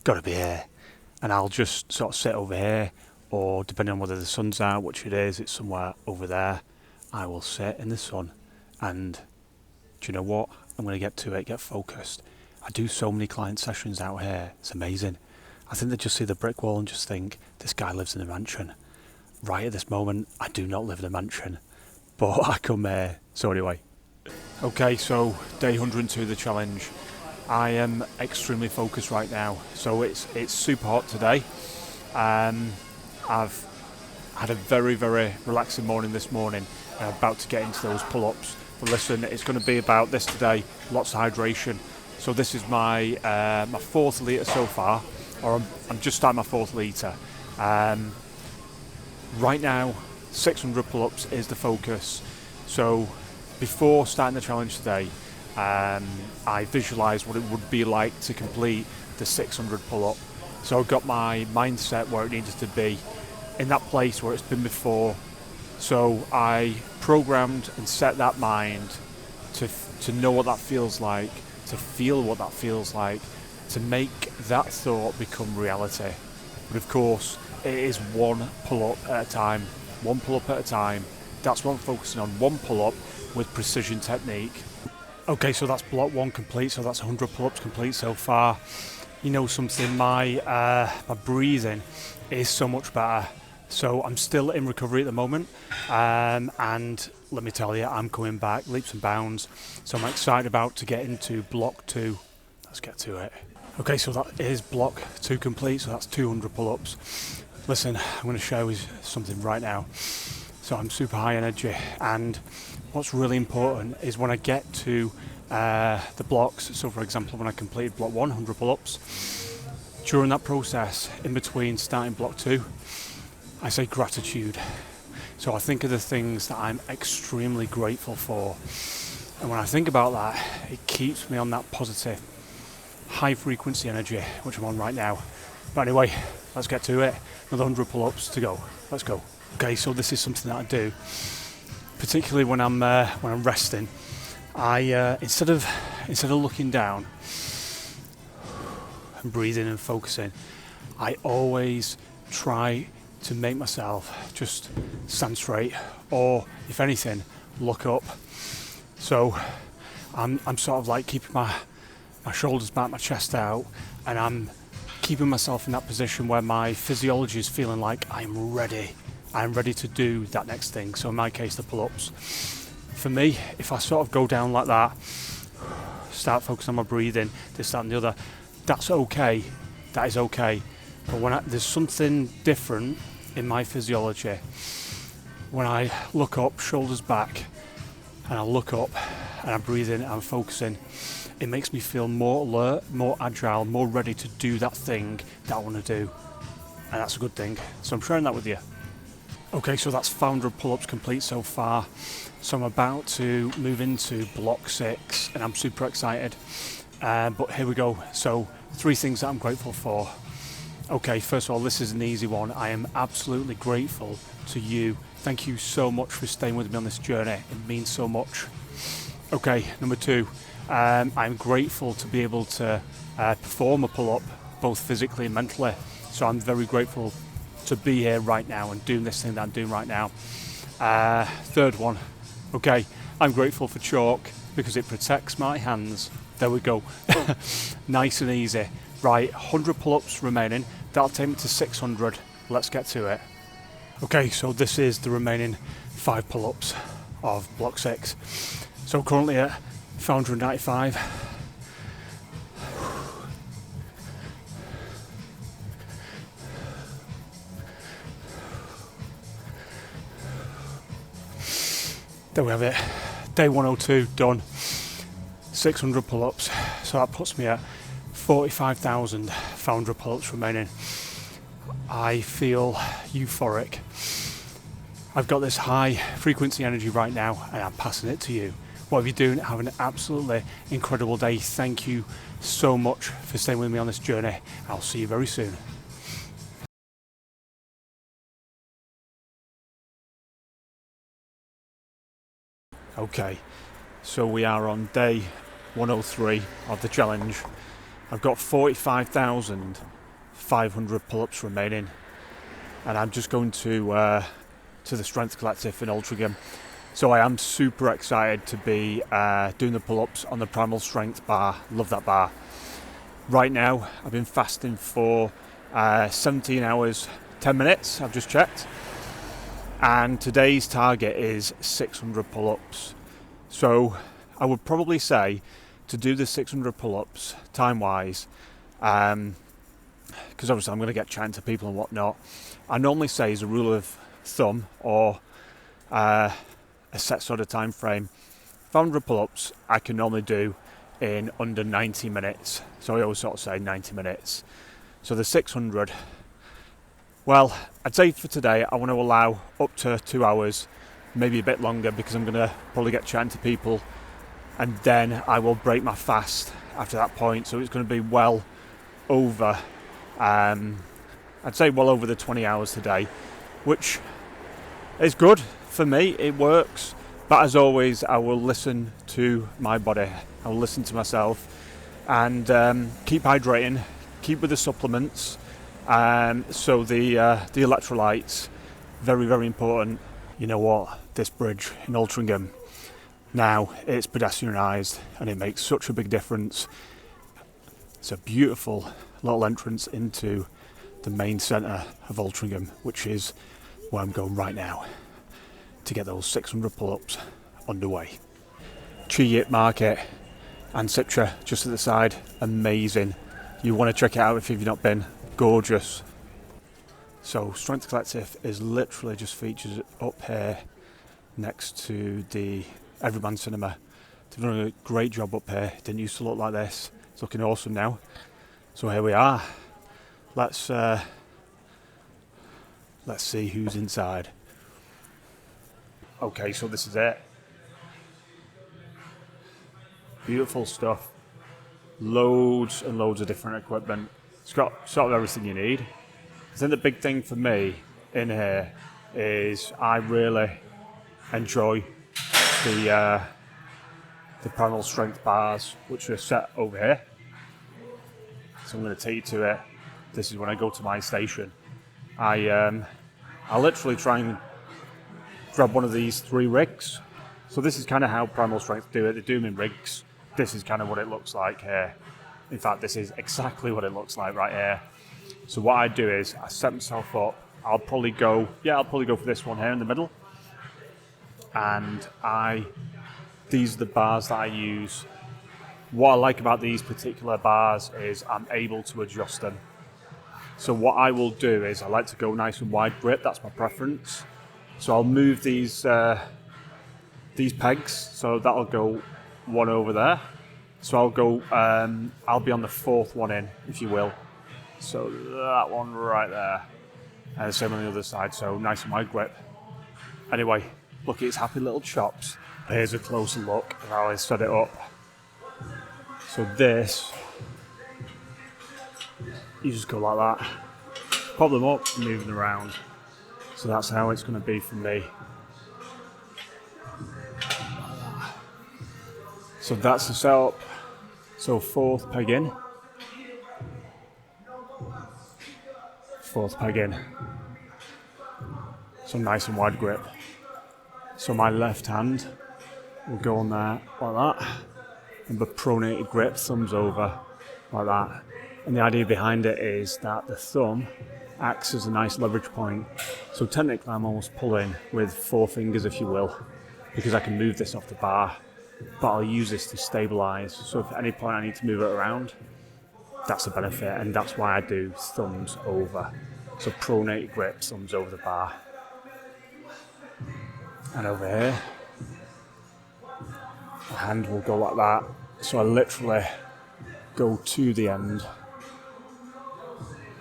S2: Gotta be here. And I'll just sort of sit over here, or depending on whether the sun's out, which it is, it's somewhere over there, I will sit in the sun. And do you know what? I'm going to get to it, get focused. I do so many client sessions out here, it's amazing. I think they just see the brick wall and just think, this guy lives in a mansion. Right at this moment, I do not live in a mansion, but I come here. So anyway. Okay, so day 102 of the challenge. I am extremely focused right now. So it's super hot today. I've had a very, very relaxing morning this morning, and I'm about to get into those pull-ups. But listen, it's going to be about this today, lots of hydration. So this is my 4th litre so far, or I'm just starting my 4th litre. Right now, 600 pull-ups is the focus. So before starting the challenge today, I visualised what it would be like to complete the 600 pull-up. So I got my mindset where it needed to be, in that place where it's been before. So I programmed and set that mind to know what that feels like, to feel what that feels like, to make that thought become reality. But of course, it is one pull-up at a time. One pull-up at a time. That's what I'm focusing on, one pull-up with precision technique. Okay, so that's block 1 complete, so that's 100 pull-ups complete so far. You know something, my breathing is so much better. So I'm still in recovery at the moment, and let me tell you, I'm coming back leaps and bounds. So I'm excited about to get into block 2. Let's get to it. Okay, so that is block 2 complete, so that's 200 pull-ups. Listen, I'm going to show you something right now. So I'm super high energy, and what's really important is when I get to the blocks, so for example when I completed block 100 pull-ups, during that process, in between starting block 2, I say gratitude. So I think of the things that I'm extremely grateful for, and when I think about that, it keeps me on that positive, high frequency energy, which I'm on right now. But anyway, let's get to it. Another 100 pull-ups to go. Let's go. Okay, so this is something that I do, particularly when I'm resting. I instead of looking down and breathing and focusing, I always try to make myself just stand straight, or if anything, look up. So I'm sort of like keeping my shoulders back, my chest out, and I'm keeping myself in that position where my physiology is feeling like I'm ready to do that next thing. So in my case, the pull-ups. For me, if I sort of go down like that, start focusing on my breathing, this, that and the other, that's okay. That is okay. But when there's something different in my physiology, when I look up, shoulders back, and I look up and I breathe in and I'm focusing, it makes me feel more alert, more agile, more ready to do that thing that I want to do. And that's a good thing. So I'm sharing that with you. Okay, so that's 500 pull-ups complete so far. So I'm about to move into block 6 and I'm super excited. But here we go. So 3 things that I'm grateful for. Okay, first of all, this is an easy one. I am absolutely grateful to you. Thank you so much for staying with me on this journey. It means so much. Okay, number 2. I'm grateful to be able to perform a pull-up, both physically and mentally. So I'm very grateful to be here right now and doing this thing that I'm doing right now. 3rd one. Okay, I'm grateful for chalk because it protects my hands. There we go. Nice and easy. Right, 100 pull-ups remaining. That'll take me to 600. Let's get to it. Okay, so this is the remaining 5 pull-ups of block 6. So currently at 595. There we have it. Day 102 done. 600 pull-ups. So that puts me at 45,500 pull-ups remaining. I feel euphoric. I've got this high frequency energy right now and I'm passing it to you. Whatever you're doing, have an absolutely incredible day. Thank you so much for staying with me on this journey. I'll see you very soon. Okay, so we are on day 103 of the challenge. I've got 45,500 pull-ups remaining, and I'm just going to the Strength Collective in Altrincham. So I am super excited to be doing the pull-ups on the Primal Strength bar. Love that bar. Right now, I've been fasting for 17 hours, 10 minutes. I've just checked. And today's target is 600 pull-ups. So I would probably say to do the 600 pull-ups time-wise, because obviously I'm going to get chatting to people and whatnot, I normally say as a rule of thumb or a set sort of time frame, 500 pull-ups I can normally do in under 90 minutes. So I always sort of say 90 minutes. So the 600, well, I'd say for today I want to allow up to 2 hours, maybe a bit longer, because I'm going to probably get chatting to people, and then I will break my fast after that point. So it's going to be well over, I'd say well over the 20 hours today, which is good for me. It works. But as always, I will listen to my body. I will listen to myself and keep hydrating, keep with the supplements. So the electrolytes, very, very important. You know what? This bridge in Altrincham, now it's pedestrianised and it makes such a big difference. It's a beautiful little entrance into the main centre of Altrincham, which is where I'm going right now to get those 600 pull-ups underway. Cheat Market and Citra just at the side, amazing. You want to check it out if you've not been. Gorgeous. So Strength Collective is literally just featured up here next to the Everyman Cinema. They've done a great job up here. It didn't used to look like this. It's looking awesome now. So here we are. Let's see who's inside. Okay, so this is it. Beautiful stuff. Loads and loads of different equipment. It's got sort of everything you need. I think the big thing for me in here is I really enjoy the Primal Strength bars, which are set over here. So I'm going to take you to it. This is when I go to my station. I literally try and grab one of these 3 rigs. So this is kind of how Primal Strength do it. They do them in rigs. This is kind of what it looks like here. In fact, this is exactly what it looks like right here. So what I do is I set myself up. I'll probably go for this one here in the middle. and these are the bars that I use. What I like about these particular bars is I'm able to adjust them. So what I will do is I like to go nice and wide grip, that's my preference. So I'll move these pegs, so that'll go one over there. So I'll be on the fourth one in, if you will. So that one right there. And the same on the other side, so nice and wide grip. Anyway, look at its happy little chops. Here's a closer look at how I set it up. So this, you just go like that. Pop them up, move them around. So that's how it's going to be for me. So that's the setup. So fourth peg in. Fourth peg in. So nice and wide grip. So my left hand will go on there like that. And the pronated grip, thumbs over, like that. And the idea behind it is that the thumb acts as a nice leverage point. So technically I'm almost pulling with 4 fingers, if you will, because I can move this off the bar, but I'll use this to stabilize. So if at any point I need to move it around, that's a benefit, and that's why I do thumbs over. So pronated grip, thumbs over the bar. And over here, the hand will go like that. So I literally go to the end.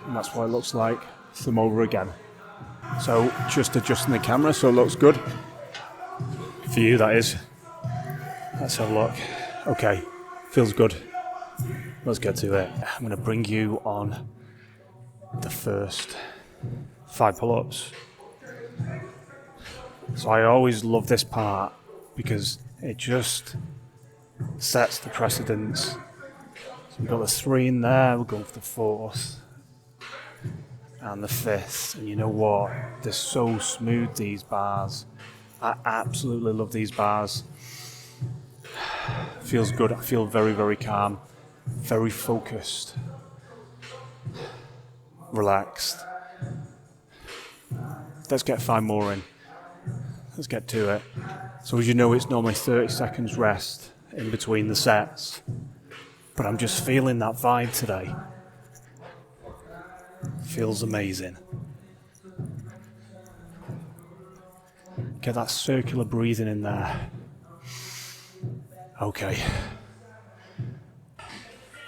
S2: And that's what it looks like. Thumb over again. So just adjusting the camera so it looks good. For you, that is. Let's have a look. Okay, feels good. Let's get to it. I'm going to bring you on the first 5 pull-ups. So I always love this part because it just sets the precedence. So we've got the 3 in there, we're going for the 4th and the 5th. And you know what? They're so smooth, these bars. I absolutely love these bars. Feels good. I feel very, very calm, very focused, relaxed. Let's get 5 more in. Let's get to it. So as you know, it's normally 30 seconds rest in between the sets, but I'm just feeling that vibe today. Feels amazing. Get that circular breathing in there. Okay.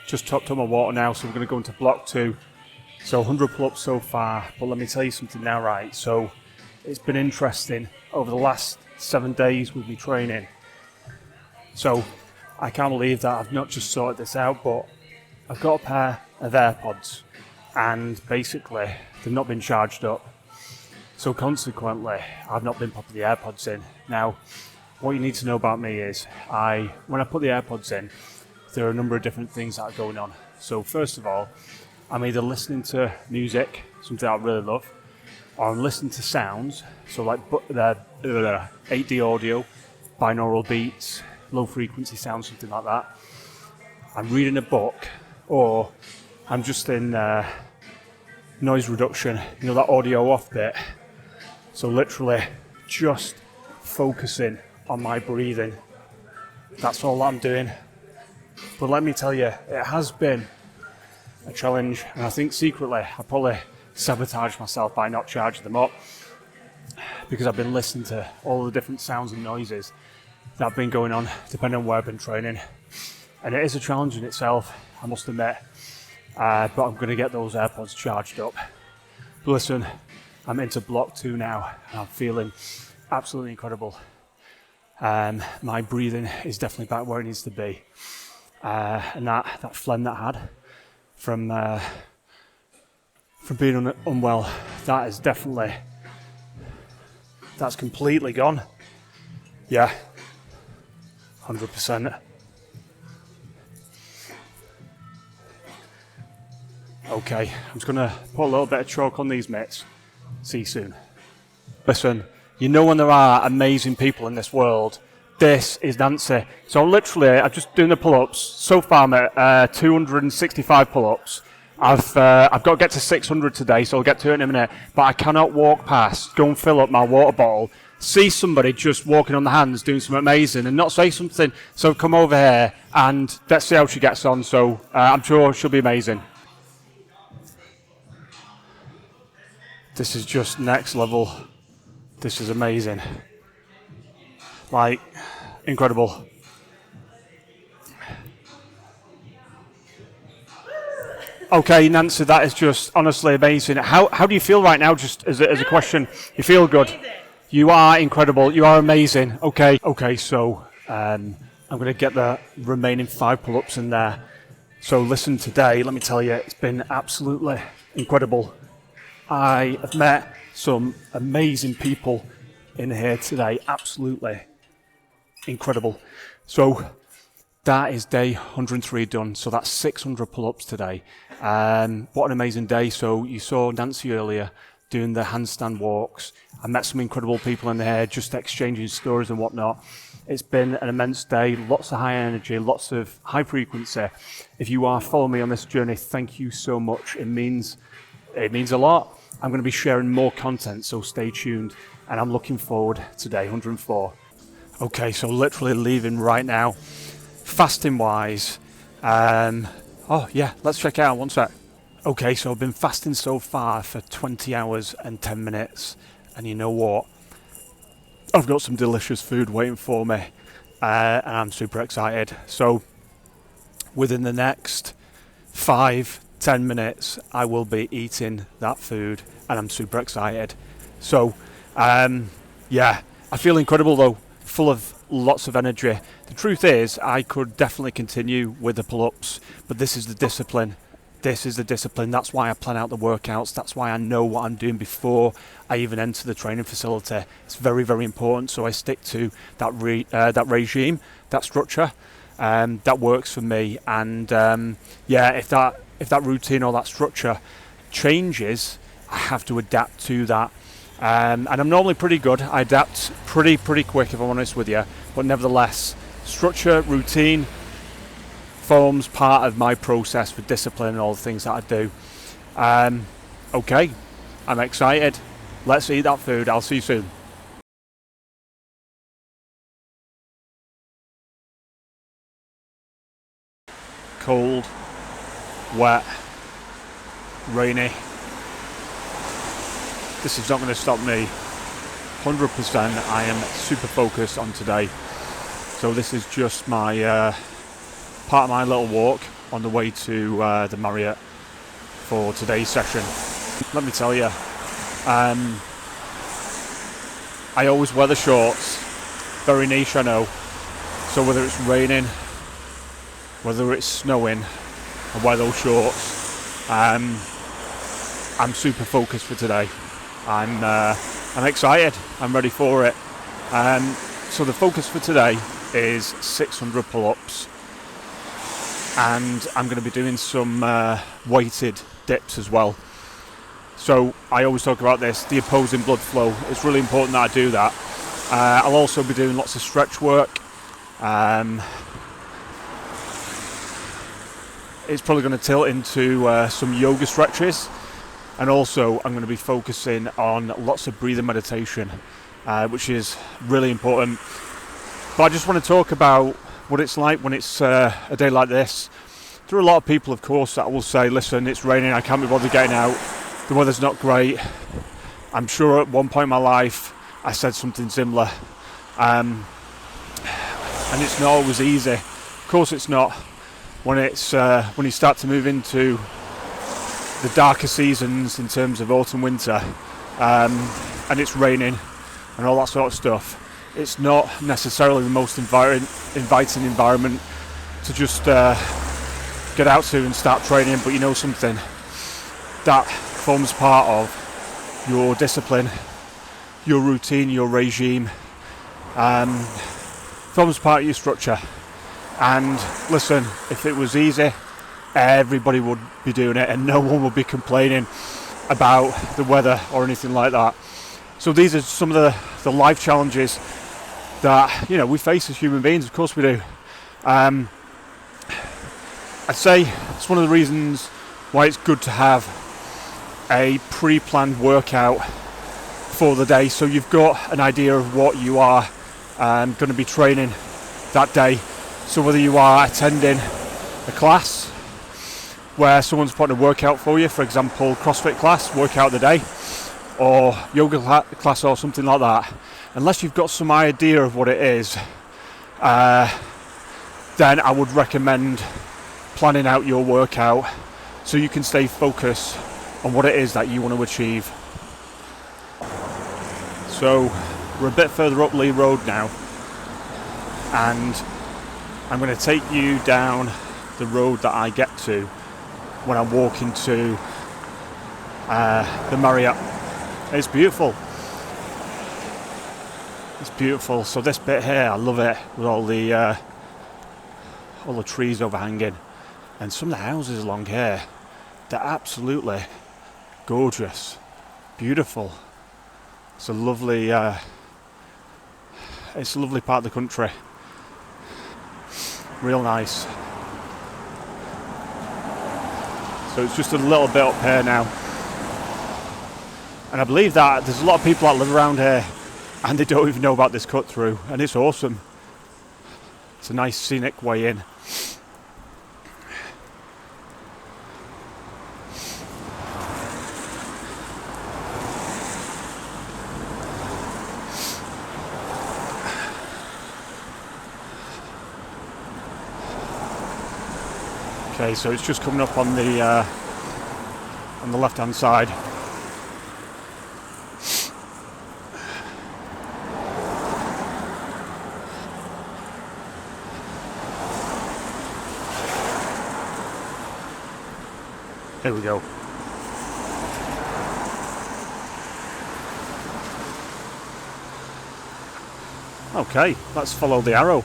S2: Just topped up my water now, so we're going to go into block 2. So 100 pull-ups so far, but let me tell you something now, right? So it's been interesting over the last 7 days with me training. So I can't believe that I've not just sorted this out, but I've got a pair of AirPods and basically they've not been charged up. So consequently, I've not been popping the AirPods in. Now, what you need to know about me is when I put the AirPods in, there are a number of different things that are going on. So first of all, I'm either listening to music, something I really love, or I'm listening to sounds, so like 8D audio, binaural beats, low frequency sounds, something like that. I'm reading a book, or I'm just in noise reduction, you know, that audio off bit. So literally just focusing on my breathing. That's all I'm doing. But let me tell you, it has been a challenge, and I think secretly I probably sabotaged myself by not charging them up, because I've been listening to all the different sounds and noises that have been going on depending on where I've been training. And it is a challenge in itself, I must admit, but I'm going to get those AirPods charged up. But listen, I'm into block 2 now, and I'm feeling absolutely incredible. My breathing is definitely back where it needs to be. And that phlegm that I had from being unwell, that's completely gone. Yeah, 100%. Okay, I'm just gonna put a little bit of chalk on these mitts. See you soon. Listen, you know when there are amazing people in this world, this is Nancy. So literally, I'm just doing the pull-ups. So far, I'm at 265 pull-ups. I've got to get to 600 today, so I'll get to it in a minute. But I cannot walk past, go and fill up my water bottle, see somebody just walking on the hands doing something amazing and not say something. So come over here and let's see how she gets on. So I'm sure she'll be amazing. This is just next level. This is amazing. Like, incredible. Okay, Nancy, that is just honestly amazing. How do you feel right now, just as a question? You feel good? You are incredible. You are amazing. Okay, so I'm going to get the remaining 5 pull-ups in there. So listen, today, let me tell you, it's been absolutely incredible. I have met some amazing people in here today. Absolutely incredible. So that is day 103 done. So that's 600 pull-ups today. What an amazing day. So you saw Nancy earlier doing the handstand walks. I met some incredible people in here just exchanging stories and whatnot. It's been an immense day, lots of high energy, lots of high frequency. If you are following me on this journey, thank you so much. It means a lot. I'm going to be sharing more content, so stay tuned. And I'm looking forward to day 104. Okay, so literally leaving right now. Fasting wise, oh yeah, let's check it out, one sec. Okay, so I've been fasting so far for 20 hours and 10 minutes. And you know what? I've got some delicious food waiting for me. And I'm super excited. So within the next 5-10 minutes, I will be eating that food, and I'm super excited. So, yeah, I feel incredible though, full of lots of energy. The truth is, I could definitely continue with the pull-ups, but this is the discipline. This is the discipline. That's why I plan out the workouts. That's why I know what I'm doing before I even enter the training facility. It's very, very important. So I stick to that regime, that structure. That works for me. And yeah, if that routine or that structure changes, I have to adapt to that. And I'm normally pretty good. I adapt pretty quick, if I'm honest with you. But nevertheless, structure, routine forms part of my process for discipline and all the things that I do. Okay, I'm excited. Let's eat that food. I'll see you soon. Cold, wet, rainy. This is not going to stop me. 100% I am super focused on today. So this is just my part of my little walk on the way to the Marriott for today's session. Let me tell you, I always wear the shorts. Very niche, I know. So whether it's raining, whether it's snowing, I wear those shorts. I'm super focused for today. I'm excited. I'm ready for it. So the focus for today is 600 pull-ups, and I'm going to be doing some weighted dips as well. So I always talk about this, the opposing blood flow. It's really important that I do that. I'll also be doing lots of stretch work. It's probably going to tilt into some yoga stretches. And also, I'm going to be focusing on lots of breathing meditation, which is really important. But I just want to talk about what it's like when it's a day like this. There are a lot of people, of course, that will say, listen, it's raining, I can't be bothered getting out, the weather's not great. I'm sure at one point in my life, I said something similar. And it's not always easy. Of course it's not. When you start to move into the darker seasons in terms of autumn, winter, and it's raining and all that sort of stuff, it's not necessarily the most inviting environment to just get out to and start training. But you know something, that forms part of your discipline, your routine, your regime, forms part of your structure. And listen, if it was easy, everybody would be doing it and no one would be complaining about the weather or anything like that. So these are some of the life challenges that, you know, we face as human beings. Of course we do. I'd say it's one of the reasons why it's good to have a pre-planned workout for the day, so you've got an idea of what you are going to be training that day. So whether you are attending a class where someone's putting a workout for you, for example CrossFit class, workout of the day, or yoga class or something like that, unless you've got some idea of what it is, then I would recommend planning out your workout so you can stay focused on what it is that you want to achieve. So we're a bit further up Lee Road now, and I'm going to take you down the road that I get to when I'm walking to the Marriott. It's beautiful. It's beautiful. So this bit here, I love it, with all the trees overhanging, and some of the houses along here, they're absolutely gorgeous, beautiful. It's a lovely part of the country. Real nice. So it's just a little bit up here now. And I believe that there's a lot of people that live around here and they don't even know about this cut through, and it's awesome. It's a nice scenic way in. Okay, so it's just coming up on the left hand side. Here we go. Okay, let's follow the arrow.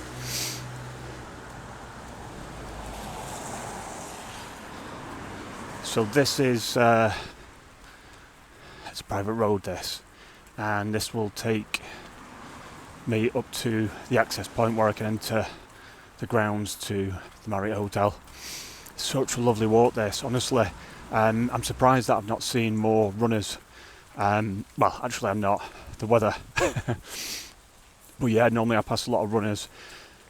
S2: So this is it's a private road, this, and this will take me up to the access point where I can enter the grounds to the Marriott Hotel. Such a lovely walk, this, honestly. I'm surprised that I've not seen more runners. Well, actually I'm not. The weather. But yeah, normally I pass a lot of runners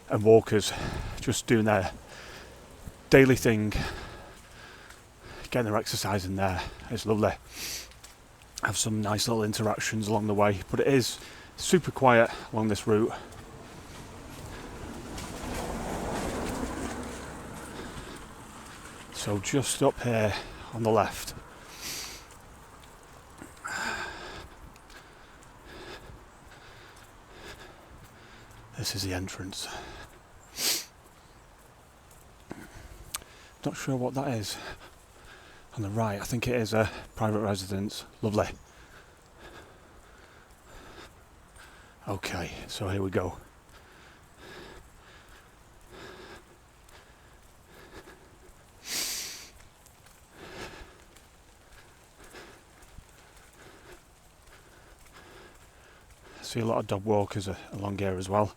S2: and walkers just doing their daily thing, getting their exercise in there. It's lovely. Have some nice little interactions along the way, but it is super quiet along this route. So just up here on the left. This is the entrance. Not sure what that is. On the right, I think it is a private residence. Lovely. Okay, so here we go. See a lot of dog walkers along here as well.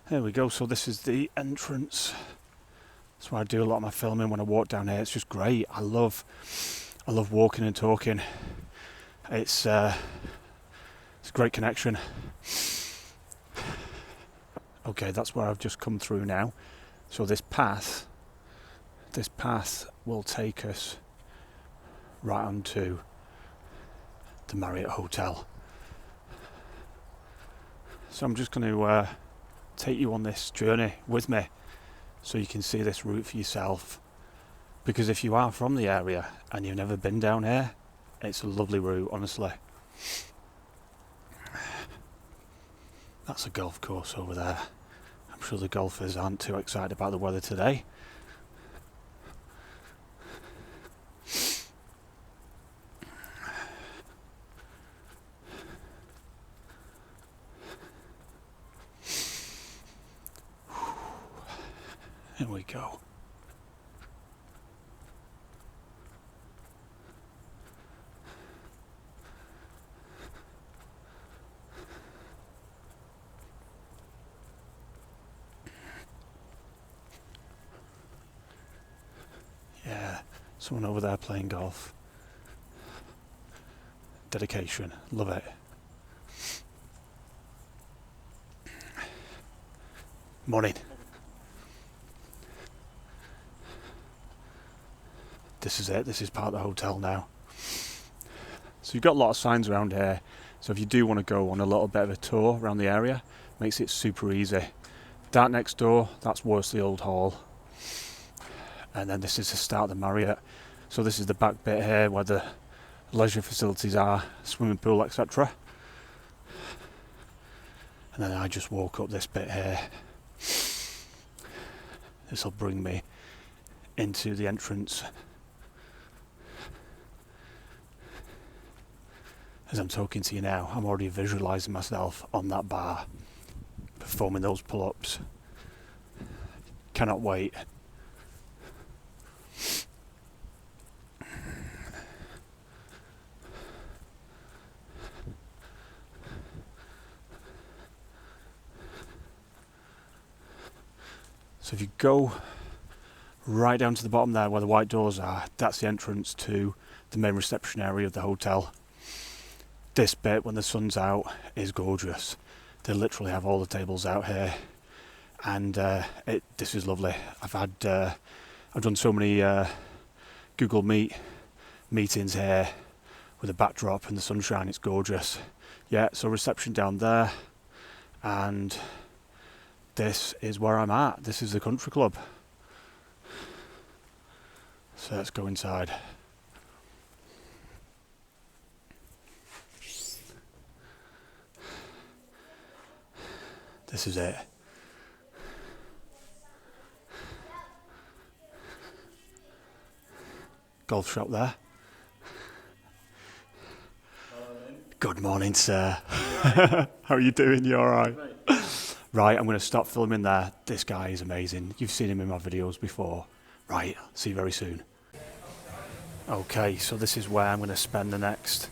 S2: There we go, so this is the entrance. That's where I do a lot of my filming when I walk down here. It's just great. I love walking and talking. It's a great connection. Okay, that's where I've just come through now. So this path will take us right onto the Marriott Hotel. So I'm just going to take you on this journey with me so you can see this route for yourself. Because if you are from the area and you've never been down here, it's a lovely route, honestly. That's a golf course over there. I'm sure the golfers aren't too excited about the weather today. Here we go. Yeah, someone over there playing golf. Dedication, love it. Morning. This is it. This is part of the hotel now. So you've got a lot of signs around here. So if you do want to go on a little bit of a tour around the area, makes it super easy. That next door, that's Worsley Old Hall. And then this is the start of the Marriott. So this is the back bit here where the leisure facilities are, swimming pool, etc. And then I just walk up this bit here. This will bring me into the entrance. As I'm talking to you now, I'm already visualising myself on that bar, performing those pull-ups. Cannot wait. So if you go right down to the bottom there where the white doors are, that's the entrance to the main reception area of the hotel. This bit, when the sun's out, is gorgeous. They literally have all the tables out here, and this is lovely. I've done so many Google Meet meetings here with a backdrop and the sunshine. It's gorgeous. Yeah, so reception down there, and this is where I'm at. This is the country club. So let's go inside. This is it. Golf shop there. Good morning, sir. How are you doing? You alright? Right, I'm going to stop filming there. This guy is amazing. You've seen him in my videos before. Right, see you very soon. Okay, so this is where I'm going to spend the next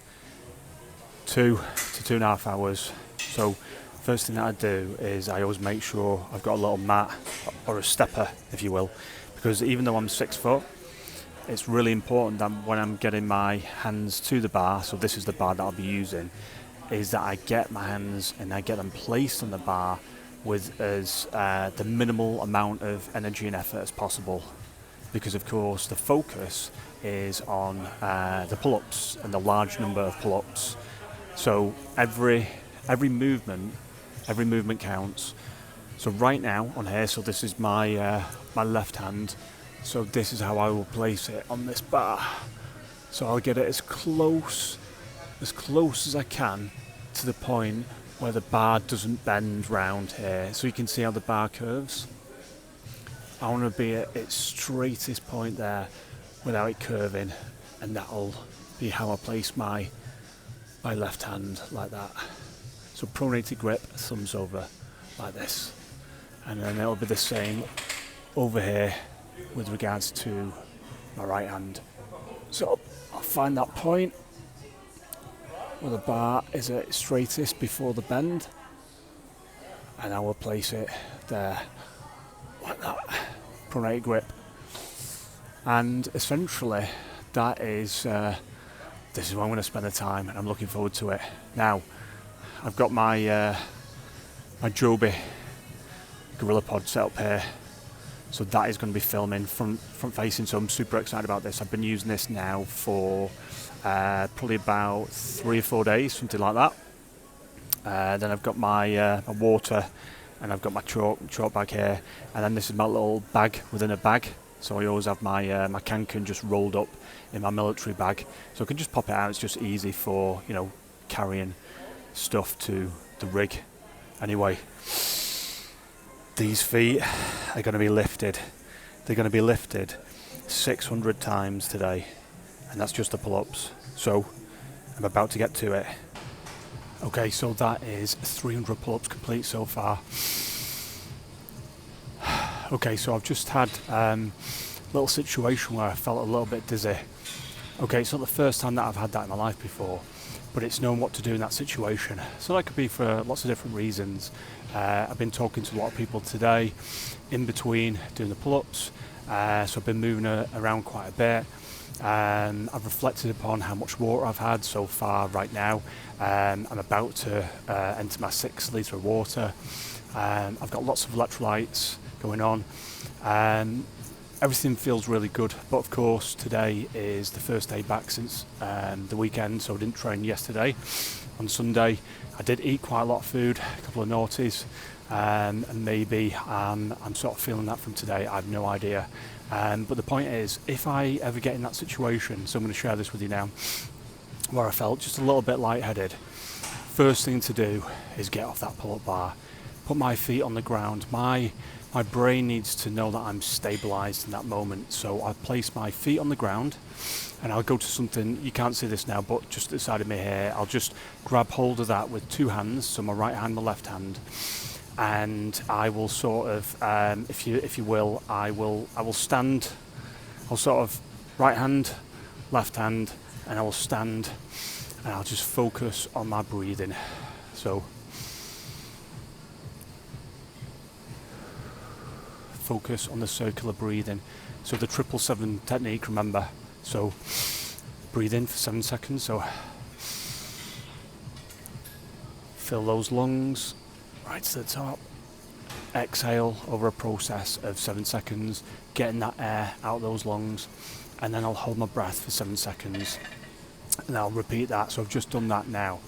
S2: 2 to 2.5 hours. So first thing that I do is I always make sure I've got a little mat or a stepper, if you will, because even though I'm 6 foot, it's really important that when I'm getting my hands to the bar, so this is the bar that I'll be using, is that I get my hands and I get them placed on the bar with as the minimal amount of energy and effort as possible, because of course the focus is on the pull-ups and the large number of pull-ups. So every movement counts. So right now on here, so this is my my left hand, so this is how I will place it on this bar. So I'll get it as close as I can to the point where the bar doesn't bend round here. So you can see how the bar curves. I want to be at its straightest point there without it curving, and that'll be how I place my left hand, like that. So pronated grip, thumbs over, like this. And then it'll be the same over here with regards to my right hand. So I'll find that point where the bar is at its straightest before the bend, and I will place it there, like that, pronated grip. And essentially that is, this is where I'm going to spend the time, and I'm looking forward to it. Now, I've got my my Joby Gorilla Pod set up here, so that is going to be filming front facing, so I'm super excited about this. I've been using this now for probably about 3 or 4 days, something like that. Then I've got my water, and I've got my chalk bag here, and then this is my little bag within a bag. So I always have my my Kanken just rolled up in my military bag, so I can just pop it out. It's just easy for, you know, carrying stuff to the rig. Anyway, these feet are going to be lifted. They're going to be lifted 600 times today, and that's just the pull-ups. So I'm about to get to it. Okay, so that is 300 pull-ups complete so far. Okay, so I've just had a little situation where I felt a little bit dizzy. Okay, it's not the first time that I've had that in my life before, but it's knowing what to do in that situation. So that could be for lots of different reasons. I've been talking to a lot of people today in between doing the pull-ups, so I've been moving around quite a bit. I've reflected upon how much water I've had so far right now. I'm about to enter my 6 litre of water. I've got lots of electrolytes going on. Everything feels really good, but of course today is the first day back since the weekend, so I didn't train yesterday. On Sunday I did eat quite a lot of food, a couple of naughties, and maybe I'm sort of feeling that from today, I have no idea. But the point is, if I ever get in that situation, so I'm going to share this with you now, where I felt just a little bit lightheaded, first thing to do is get off that pull-up bar, put my feet on the ground. My brain needs to know that I'm stabilized in that moment. So I place my feet on the ground and I'll go to something, you can't see this now, but just at the side of my hair, I'll just grab hold of that with two hands, so my right hand, my left hand, and I will sort of, if you will, I will stand. I'll sort of right hand, left hand, and I will stand, and I'll just focus on my breathing. So focus on the circular breathing. So the 777 technique, remember. So breathe in for 7 seconds. So fill those lungs right to the top. Exhale over a process of 7 seconds, getting that air out of those lungs, and then I'll hold my breath for 7 seconds, and I'll repeat that. So I've just done that now,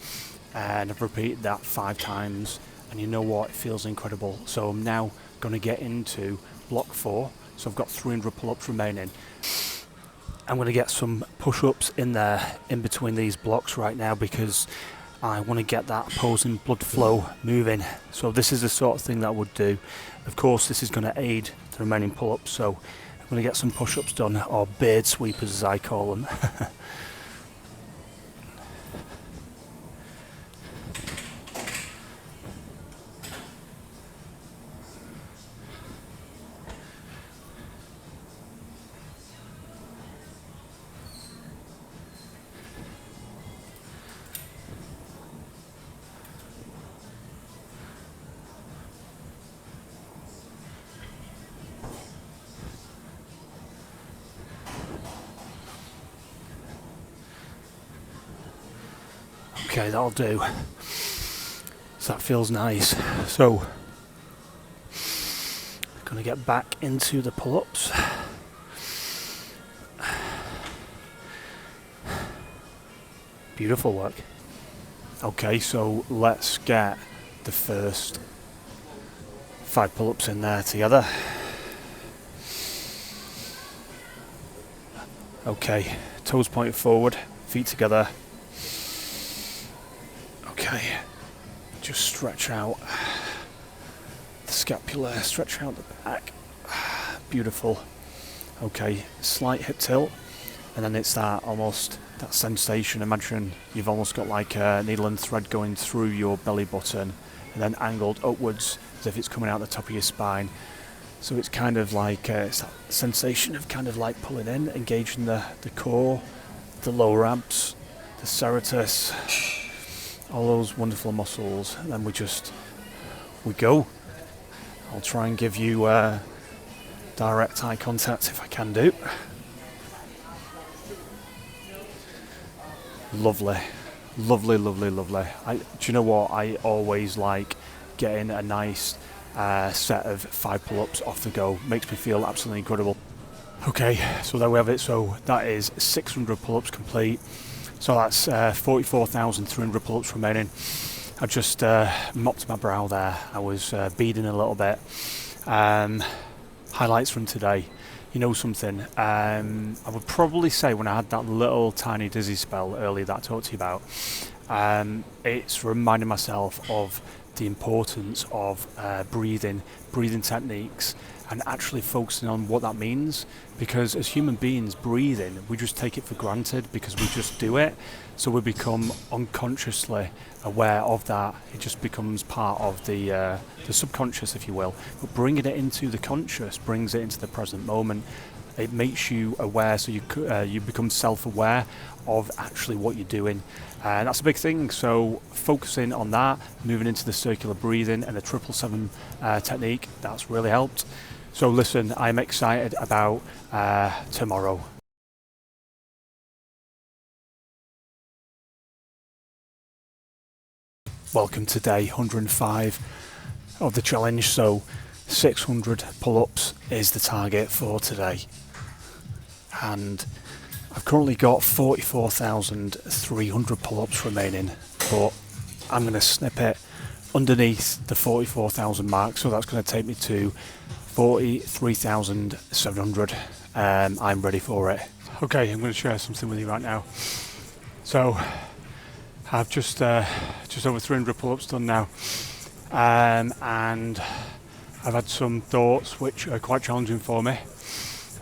S2: and I've repeated that 5 times, and you know what, it feels incredible. So I'm now going to get into block 4. So I've got 300 pull-ups remaining. I'm going to get some push-ups in there in between these blocks right now, because I want to get that opposing blood flow moving. So this is the sort of thing that I would do. Of course, this is going to aid the remaining pull-ups, so I'm going to get some push-ups done, or beard sweepers as I call them. Okay, that'll do. So that feels nice. So, gonna get back into the pull-ups. Beautiful work. Okay, so let's get the first 5 pull-ups in there together. Okay, toes pointed forward, feet together. Okay, just stretch out the scapula, stretch out the back. Beautiful. Okay, slight hip tilt, and then it's that almost that sensation. Imagine you've almost got like a needle and thread going through your belly button, and then angled upwards as if it's coming out the top of your spine. So it's kind of like it's that sensation of kind of like pulling in, engaging the core, the lower abs, the serratus, all those wonderful muscles, and then we go. I'll try and give you direct eye contact if I can do. Lovely, lovely, lovely, lovely. Do you know what? I always like getting a nice set of 5 pull-ups off the go. Makes me feel absolutely incredible. Okay, so there we have it. So that is 600 pull-ups complete. So that's 44,300 pull-ups remaining. I just mopped my brow there. I was beading a little bit. Highlights from today. You know something? I would probably say when I had that little tiny dizzy spell earlier that I talked to you about, it's reminding myself of the importance of breathing techniques, and actually focusing on what that means, because as human beings, breathing, we just take it for granted because we just do it, so we become unconsciously aware of that. It just becomes part of the subconscious, if you will, but bringing it into the conscious brings it into the present moment. It makes you aware, so you become self-aware of actually what you're doing, and that's a big thing. So focusing on that, moving into the circular breathing and the 777 technique, that's really helped. So listen, I'm excited about tomorrow. Welcome to day 105 of the challenge. So 600 pull-ups is the target for today, and I've currently got 44,300 pull-ups remaining, but I'm going to snip it underneath the 44,000 mark, so that's going to take me to 43,700. I'm ready for it. Okay, I'm going to share something with you right now. So I've just over 300 pull-ups done now, and I've had some thoughts which are quite challenging for me,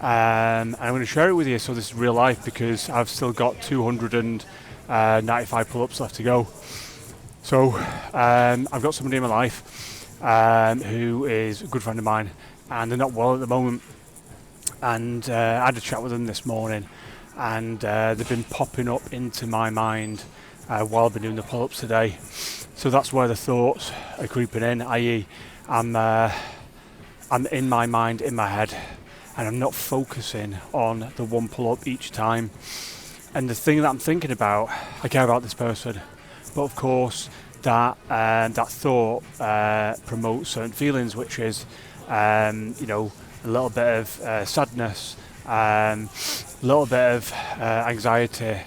S2: and I'm going to share it with you. So this is real life, because I've still got 295 pull-ups left to go. So I've got somebody in my life who is a good friend of mine, and they're not well at the moment, and I had a chat with them this morning, and they've been popping up into my mind while I've been doing the pull-ups today. So that's where the thoughts are creeping in, i.e. I'm in my mind, in my head, and I'm not focusing on the one pull-up each time. And the thing that I'm thinking about, I care about this person, but of course that thought promotes certain feelings, which is a little bit of sadness, a little bit of anxiety,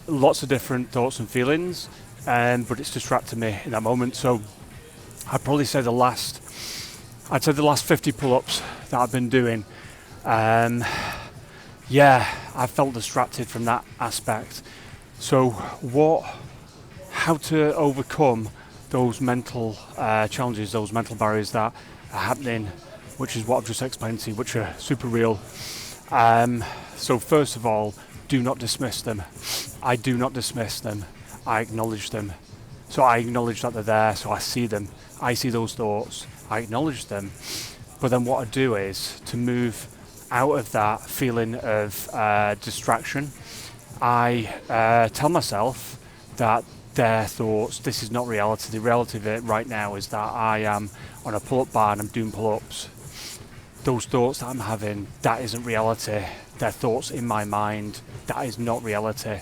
S2: lots of different thoughts and feelings, but it's distracting me in that moment. So I'd probably say the last 50 pull-ups that I've been doing, I felt distracted from that aspect. So how to overcome those mental challenges, those mental barriers that are happening, which is what I've just explained to you, which are super real. So first of all, do not dismiss them. I do not dismiss them. I acknowledge them. So I acknowledge that they're there, so I see them. I see those thoughts. I acknowledge them. But then what I do is, to move out of that feeling of distraction, I tell myself that their thoughts, this is not reality. The reality of it right now is that I am on a pull-up bar and I'm doing pull-ups. Those thoughts that I'm having, that isn't reality. They're thoughts in my mind. That is not reality.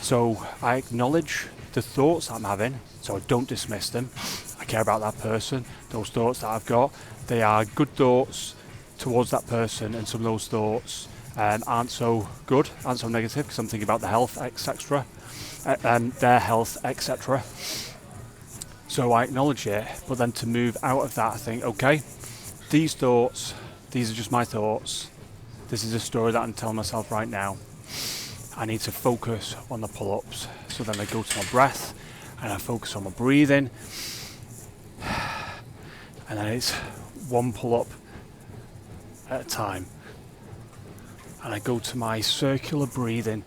S2: So I acknowledge the thoughts that I'm having, so I don't dismiss them. I care about that person. Those thoughts that I've got, they are good thoughts towards that person, and some of those thoughts aren't so good, aren't so negative, because I'm thinking about the health, etc., their health, etc. So I acknowledge it, but then to move out of that, I think, okay, these thoughts, these are just my thoughts. This is a story that I'm telling myself right now. I need to focus on the pull-ups. So then I go to my breath, and I focus on my breathing, and then it's one pull-up at a time. And I go to my circular breathing,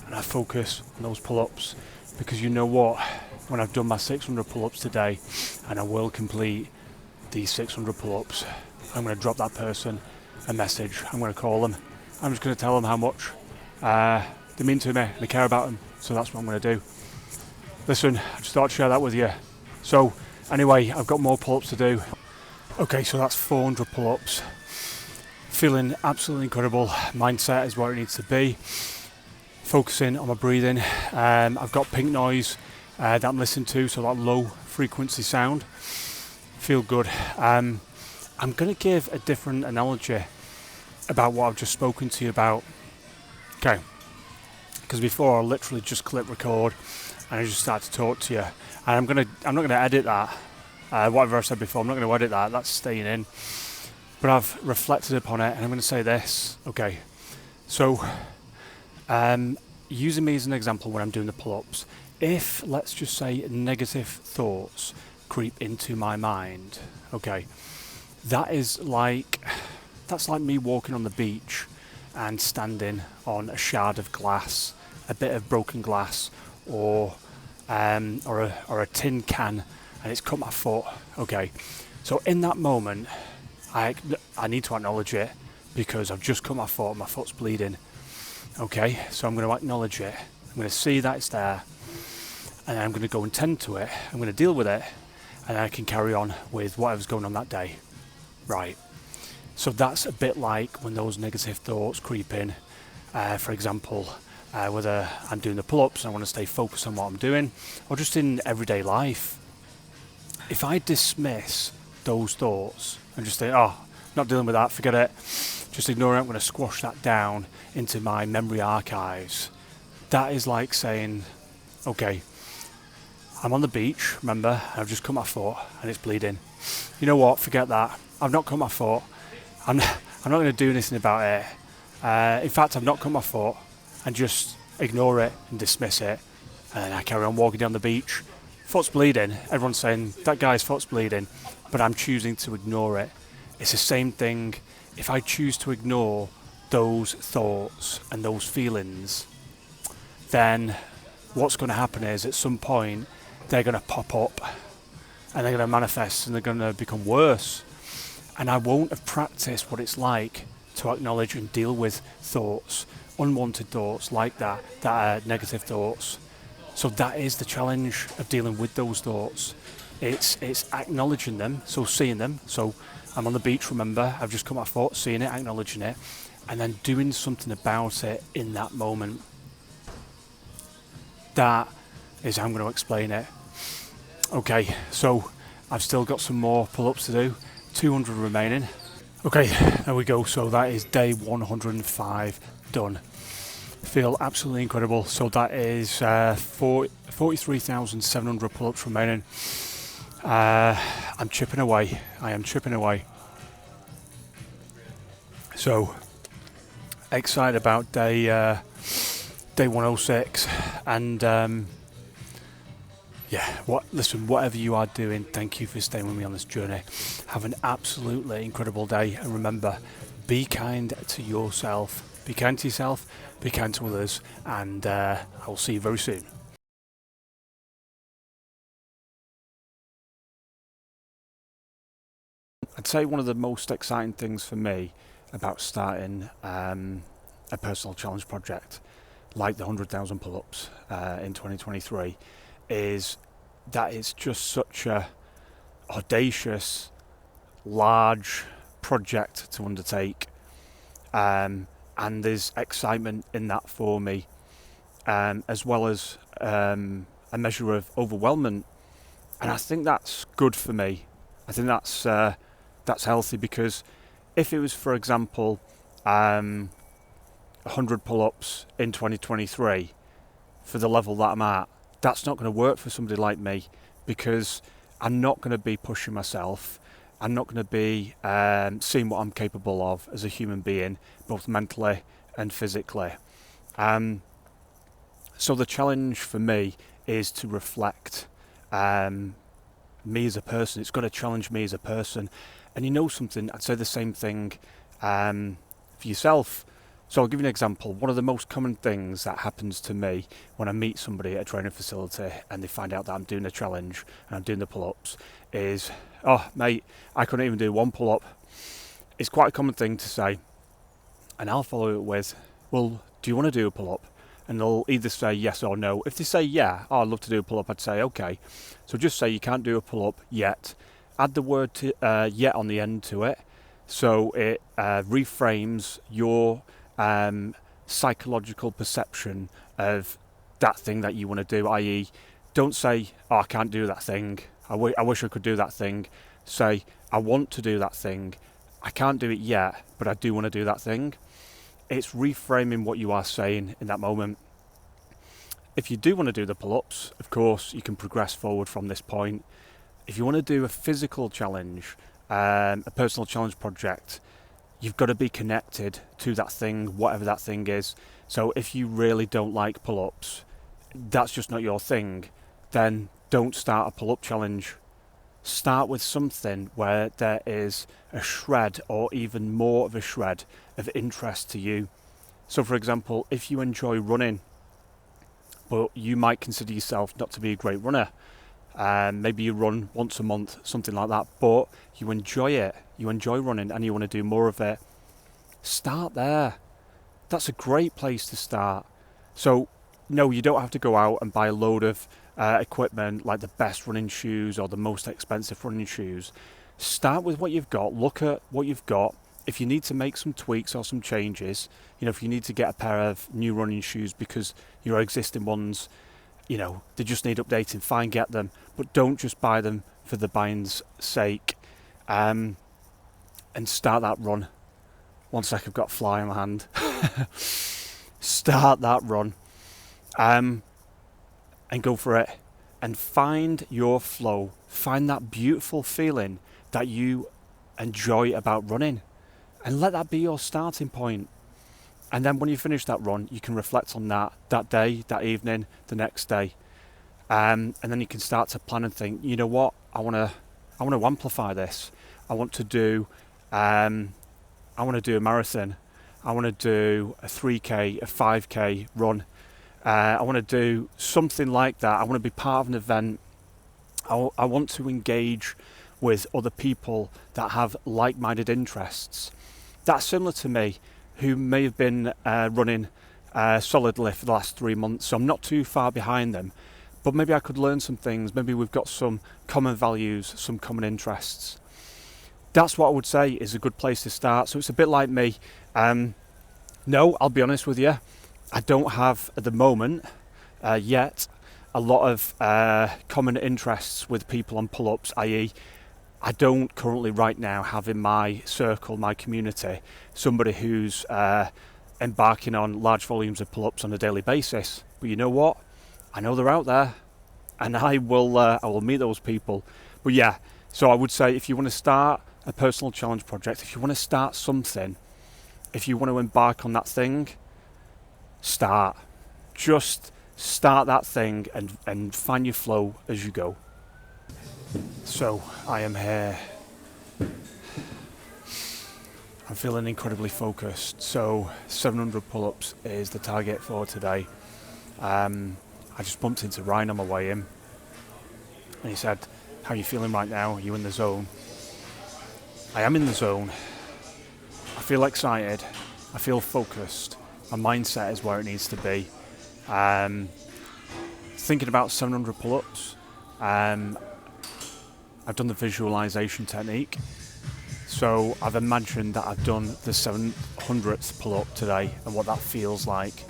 S2: and I focus on those pull-ups, because you know what? When I've done my 600 pull-ups today, and I will complete these 600 pull-ups, I'm going to drop that person a message. I'm going to call them. I'm just going to tell them how much they mean to me and I care about them. So that's what I'm going to do. Listen, I just thought I'd share that with you. So anyway, I've got more pull-ups to do. Okay, so that's 400 pull-ups. Feeling absolutely incredible. Mindset is where it needs to be. Focusing on my breathing. I've got pink noise that I'm listening to, so that low frequency sound. Feel good. I'm going to give a different analogy about what I've just spoken to you about. Okay, because before I literally just click record and I just start to talk to you, and I'm not going to edit that. Whatever I said before, I'm not going to edit that. That's staying in. But I've reflected upon it, and I'm going to say this. Okay, so using me as an example when I'm doing the pull-ups, if, let's just say, negative thoughts creep into my mind, okay, that's like me walking on the beach and standing on a shard of glass, a bit of broken glass, or a tin can, and it's cut my foot. Okay, so in that moment, I need to acknowledge it, because I've just cut my foot and my foot's bleeding. Okay, so I'm going to acknowledge it. I'm going to see that it's there, and I'm going to go and tend to it. I'm going to deal with it, and I can carry on with whatever's going on that day. Right. So that's a bit like when those negative thoughts creep in. For example, whether I'm doing the pull-ups and I want to stay focused on what I'm doing, or just in everyday life. if I dismiss those thoughts and just think, oh, not dealing with that, forget it, just ignore it, I'm going to squash that down into my memory archives. That is like saying, okay, I'm on the beach, remember, I've just cut my foot and it's bleeding. You know what, forget that. I've not cut my foot. I'm not going to do anything about it. In fact, I've not cut my foot, and just ignore it and dismiss it. And then I carry on walking down the beach. Foot's bleeding. Everyone's saying, that guy's foot's bleeding. But I'm choosing to ignore it. It's the same thing. If I choose to ignore those thoughts and those feelings, then what's going to happen is at some point they're going to pop up and they're going to manifest and they're going to become worse. And I won't have practiced what it's like to acknowledge and deal with thoughts, unwanted thoughts like that are negative thoughts. So that is the challenge of dealing with those thoughts. It's acknowledging them, so seeing them. So I'm on the beach, remember, I've just cut my foot, seeing it, acknowledging it, and then doing something about it in that moment. That is how I'm going to explain it. Okay, so I've still got some more pull-ups to do, 200 remaining. Okay, there we go. So that is day 105 done. Feel absolutely incredible. So that is 43,700 pull-ups remaining. I'm chipping away. I am chipping away. So excited about day 106, and listen, whatever you are doing, thank you for staying with me on this journey. Have an absolutely incredible day, and remember, be kind to yourself. Be kind to yourself, be kind to others, and I'll see you very soon. I'd say one of the most exciting things for me about starting a personal challenge project like the 100,000 pull-ups in 2023 is that it's just such a audacious, large project to undertake, and there's excitement in that for me, as well as a measure of overwhelmment, and I think that's good for me. I think that's healthy, because if it was, for example, 100 pull-ups in 2023 for the level that I'm at, that's not going to work for somebody like me, because I'm not going to be pushing myself. I'm not going to be seeing what I'm capable of as a human being, both mentally and physically. So the challenge for me is to reflect me as a person. It's got to challenge me as a person. And you know something, I'd say the same thing for yourself. So I'll give you an example. One of the most common things that happens to me when I meet somebody at a training facility and they find out that I'm doing a challenge and I'm doing the pull-ups is, oh mate, I couldn't even do one pull-up. It's quite a common thing to say. And I'll follow it with, well, do you want to do a pull-up? And they'll either say yes or no. If they say yeah, oh, I'd love to do a pull-up, I'd say okay. So just say you can't do a pull-up yet. Add the word yet on the end to it, so it reframes your psychological perception of that thing that you want to do, i.e. don't say, oh, I can't do that thing, I wish I could do that thing. Say, I want to do that thing, I can't do it yet, but I do want to do that thing. It's reframing what you are saying in that moment. If you do want to do the pull-ups, of course, you can progress forward from this point. If you want to do a physical challenge, a personal challenge project, you've got to be connected to that thing, whatever that thing is. So if you really don't like pull-ups, that's just not your thing, then don't start a pull-up challenge. Start with something where there is a shred or even more of a shred of interest to you. So for example, if you enjoy running, but you might consider yourself not to be a great runner, maybe you run once a month, something like that, but you enjoy it, you enjoy running and you want to do more of it, start there. That's a great place to start. So no, you don't have to go out and buy a load of equipment like the best running shoes or the most expensive running shoes. Start with what you've got, look at what you've got. If you need to make some tweaks or some changes, if you need to get a pair of new running shoes because your existing ones, they just need updating, fine, get them. But don't just buy them for the bind's sake, and start that run. One sec, I've got a fly in my hand. Start that run, and go for it, and find your flow. Find that beautiful feeling that you enjoy about running, and let that be your starting point. And then when you finish that run, you can reflect on that day, that evening, the next day, and then you can start to plan and think, you know what, I want to amplify this. I want to do a marathon. I want to do a 3k, a 5k run. I want to do something like that. I want to be part of an event. I want to engage with other people that have like-minded interests. That's similar to me, who may have been running solidly for the last 3 months, so I'm not too far behind them. But maybe I could learn some things. Maybe we've got some common values, some common interests. That's what I would say is a good place to start. So it's a bit like me. No, I'll be honest with you, I don't have at the moment yet a lot of common interests with people on pull-ups, i.e. I don't currently right now have in my circle, my community, somebody who's embarking on large volumes of pull-ups on a daily basis. But you know what? I know they're out there, and I will meet those people. But yeah, so I would say if you want to start a personal challenge project, if you want to start something, if you want to embark on that thing, start. Just start that thing and find your flow as you go. So I am here. I'm feeling incredibly focused. So 700 pull-ups is the target for today. I just bumped into Ryan on my way in, and he said, how are you feeling right now? Are you in the zone? I am in the zone. I feel excited. I feel focused. My mindset is where it needs to be. Thinking about 700 pull-ups. I've done the visualization technique. So I've imagined that I've done the 700th pull-up today and what that feels like,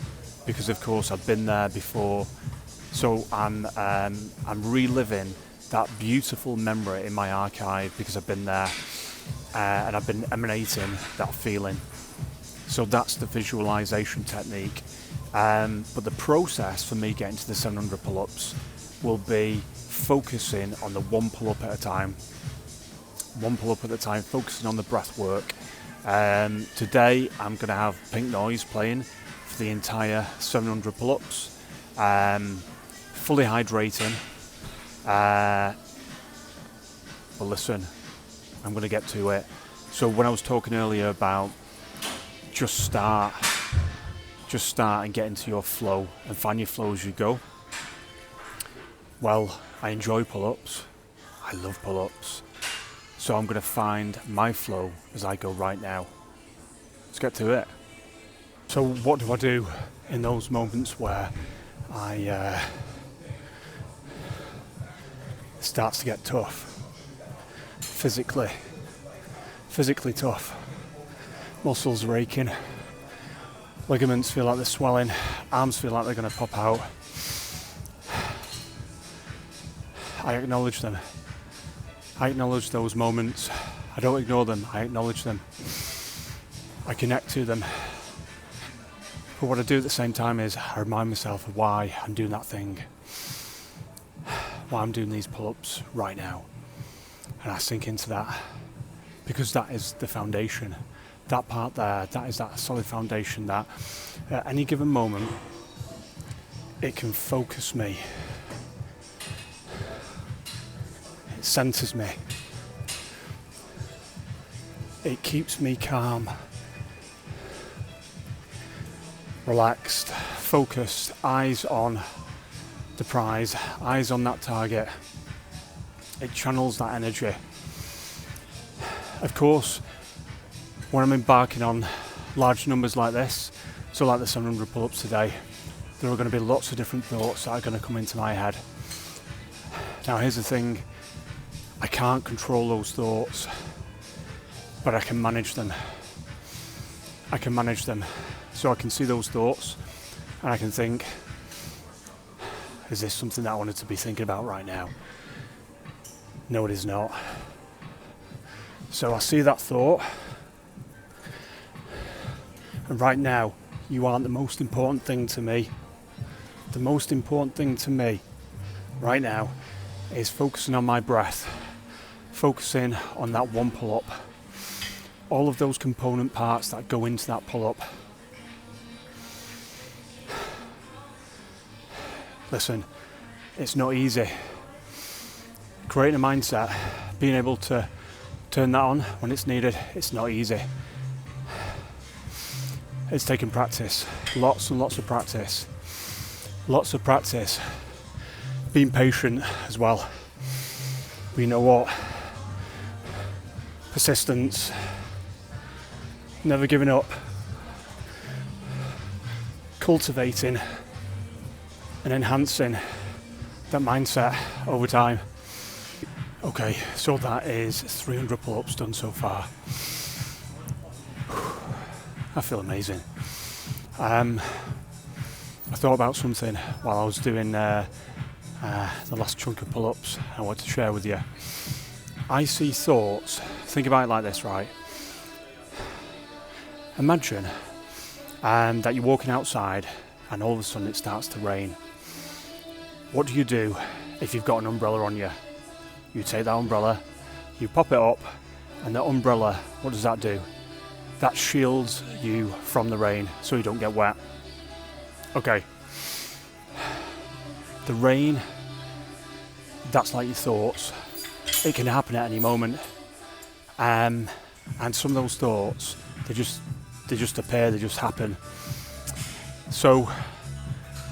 S2: because of course I've been there before. So I'm reliving that beautiful memory in my archive because I've been there, and I've been emanating that feeling. So that's the visualization technique. But the process for me getting to the 700 pull-ups will be focusing on the one pull-up at a time. One pull-up at a time, focusing on the breath work. Today I'm going to have pink noise playing for the entire 700 pull-ups. Fully hydrating. But listen, I'm going to get to it. So when I was talking earlier about just start and get into your flow and find your flow as you go. Well, I enjoy pull-ups. I love pull-ups. So I'm going to find my flow as I go right now. Let's get to it. So what do I do in those moments where it starts to get tough? Physically tough. Muscles are aching. Ligaments feel like they're swelling. Arms feel like they're going to pop out. I acknowledge them. I acknowledge those moments. I don't ignore them. I acknowledge them. I connect to them. But what I do at the same time is I remind myself of why I'm doing that thing. Why I'm doing these pull-ups right now. And I sink into that. Because that is the foundation. That part there, that is that solid foundation that at any given moment, it can focus me. It centers me. It keeps me calm, relaxed, focused, eyes on the prize, eyes on that target. It channels that energy. Of course, when I'm embarking on large numbers like this, so like the 700 pull-ups today, there are going to be lots of different thoughts that are going to come into my head. Now here's the thing, I can't control those thoughts, but I can manage them. I can manage them. So I can see those thoughts and I can think, is this something that I wanted to be thinking about right now? No, it is not. So I see that thought, and right now, you aren't the most important thing to me. The most important thing to me right now is focusing on my breath, focusing on that one pull-up, all of those component parts that go into that pull-up. Listen, it's not easy. Creating a mindset, being able to turn that on when it's needed, it's not easy. It's taking practice, lots and lots of practice. Lots of practice. Being patient as well. But you know what? Persistence. Never giving up. Cultivating and enhancing that mindset over time. Okay, so that is 300 pull-ups done so far. I feel amazing. I thought about something while I was doing the last chunk of pull-ups I want to share with you. I see thoughts. Think about it like this, right? Imagine that you're walking outside and all of a sudden it starts to rain. What do you do if you've got an umbrella on you? You take that umbrella, you pop it up, and the umbrella, what does that do? That shields you from the rain so you don't get wet. Okay. The rain, that's like your thoughts. It can happen at any moment. And some of those thoughts, they just appear, they just happen. So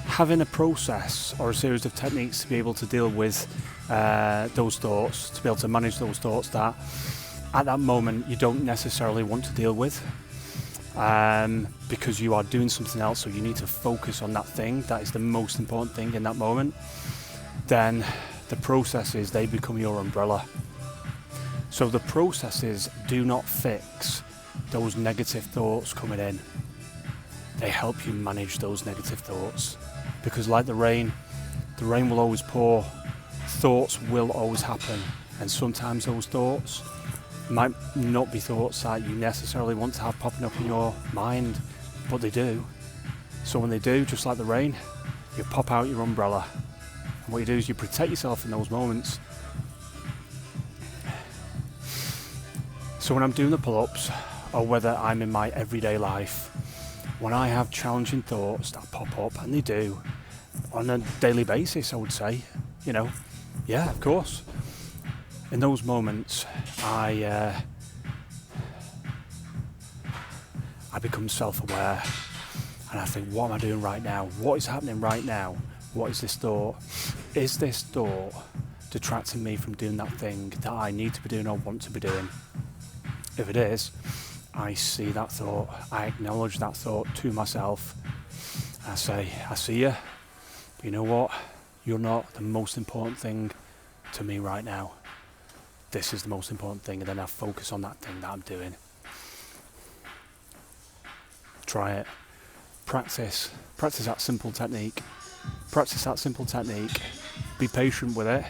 S2: having a process or a series of techniques to be able to deal with those thoughts, to be able to manage those thoughts that at that moment you don't necessarily want to deal with, because you are doing something else, so you need to focus on that thing that is the most important thing in that moment. Then the processes, they become your umbrella. So the processes do not fix those negative thoughts coming in. They help you manage those negative thoughts, because like the rain will always pour, thoughts will always happen, and sometimes those thoughts might not be thoughts that you necessarily want to have popping up in your mind, but they do. So when they do, just like the rain, you pop out your umbrella, and what you do is you protect yourself in those moments. So when I'm doing the pull-ups, or whether I'm in my everyday life, when I have challenging thoughts that pop up, and they do on a daily basis, I would say, yeah, of course. In those moments, I become self-aware, and I think, what am I doing right now? What is happening right now? What is this thought? Is this thought detracting me from doing that thing that I need to be doing or want to be doing? If it is, I see that thought, I acknowledge that thought to myself. I say, I see you, but you know what? You're not the most important thing to me right now. This is the most important thing, and then I focus on that thing that I'm doing. Try it. Practice that simple technique. Be patient with it,